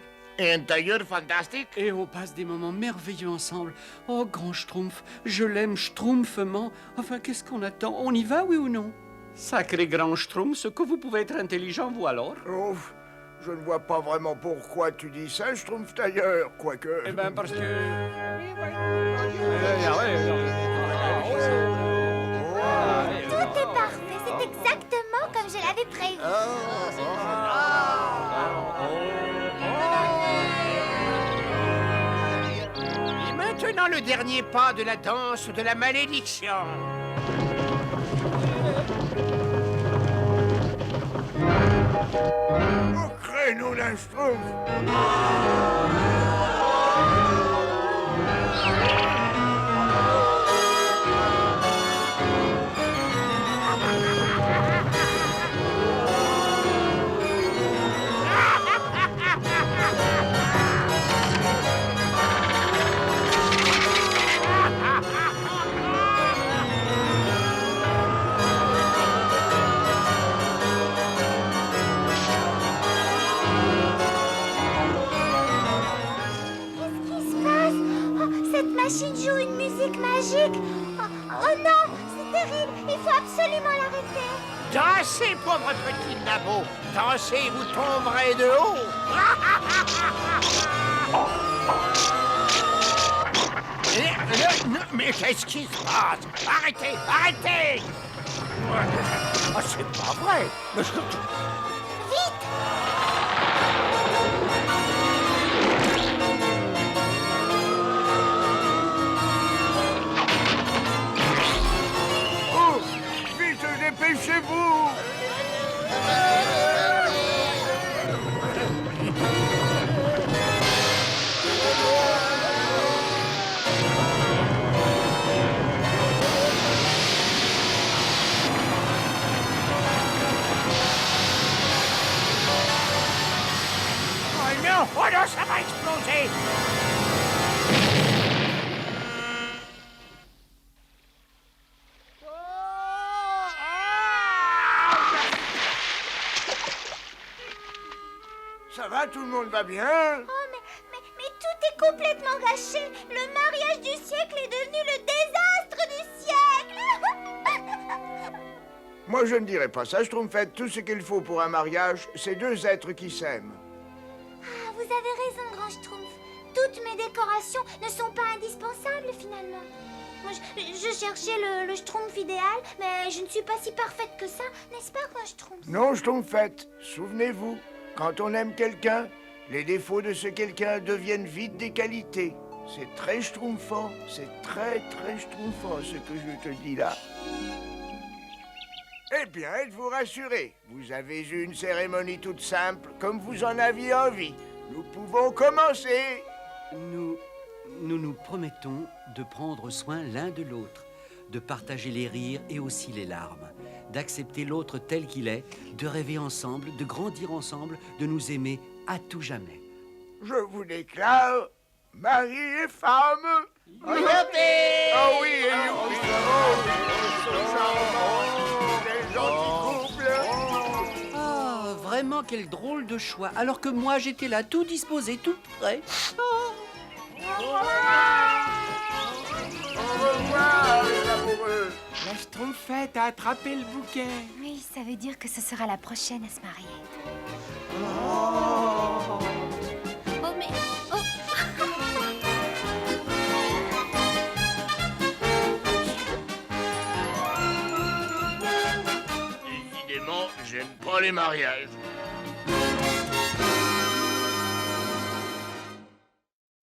Et un tailleur fantastique. Et on passe des moments merveilleux ensemble. Oh, Grand Schtroumpf, je l'aime schtroumpfement. Enfin, qu'est-ce qu'on attend? On y va, oui ou non? Sacré Grand Schtroumpf, ce que vous pouvez être intelligent, vous alors? Oh, je ne vois pas vraiment pourquoi tu dis ça, Schtroumpf tailleur, quoique... Eh ben, parce que... Tout est parfait, c'est exactement comme je l'avais prévu. Et maintenant, le dernier pas de la danse de la malédiction. Au créneau d'un Schtroumpf. machine joue une musique magique. Oh non, c'est terrible. Il faut absolument l'arrêter. Dansez, pauvre petit nabo. Dansez, vous tomberez de haut. Mais qu'est-ce qui se passe? Arrêtez, arrêtez! Oh, c'est pas vrai. Vite! Oh, vite, dépêchez-vous! Oh non, ça va exploser! Ça va, tout le monde va bien? Oh, mais tout est complètement gâché. Le mariage du siècle est devenu le désastre du siècle. Moi, je ne dirais pas ça, Schtroumpfette. Tout ce qu'il faut pour un mariage, c'est deux êtres qui s'aiment. Ah, vous avez raison, Grand Schtroumpf. Toutes mes décorations ne sont pas indispensables, finalement. Moi, je cherchais le Schtroumpf idéal, mais je ne suis pas si parfaite que ça, n'est-ce pas, Grand Schtroumpf? Non, Schtroumpfette, souvenez-vous, quand on aime quelqu'un, les défauts de ce quelqu'un deviennent vite des qualités. C'est très schtroumpfant, c'est très schtroumpfant ce que je te dis là. Eh bien, êtes-vous rassurés? Vous avez eu une cérémonie toute simple, comme vous en aviez envie. Nous pouvons commencer. Nous nous promettons de prendre soin l'un de l'autre, de partager les rires et aussi les larmes, d'accepter l'autre tel qu'il est, de rêver ensemble, de grandir ensemble, de nous aimer à tout jamais. Je vous déclare mari et femme. Ah oui, et youpi. Quel gentil couple. Ah, vraiment quel drôle de choix, alors que moi j'étais là tout disposé, tout prêt. Oh. Au revoir, les amoureux. La Schtroumpfette a attrapé le bouquet. Oui, ça veut dire que ce sera la prochaine à se marier. Oh, mais... Oh. Décidément, j'aime pas les mariages.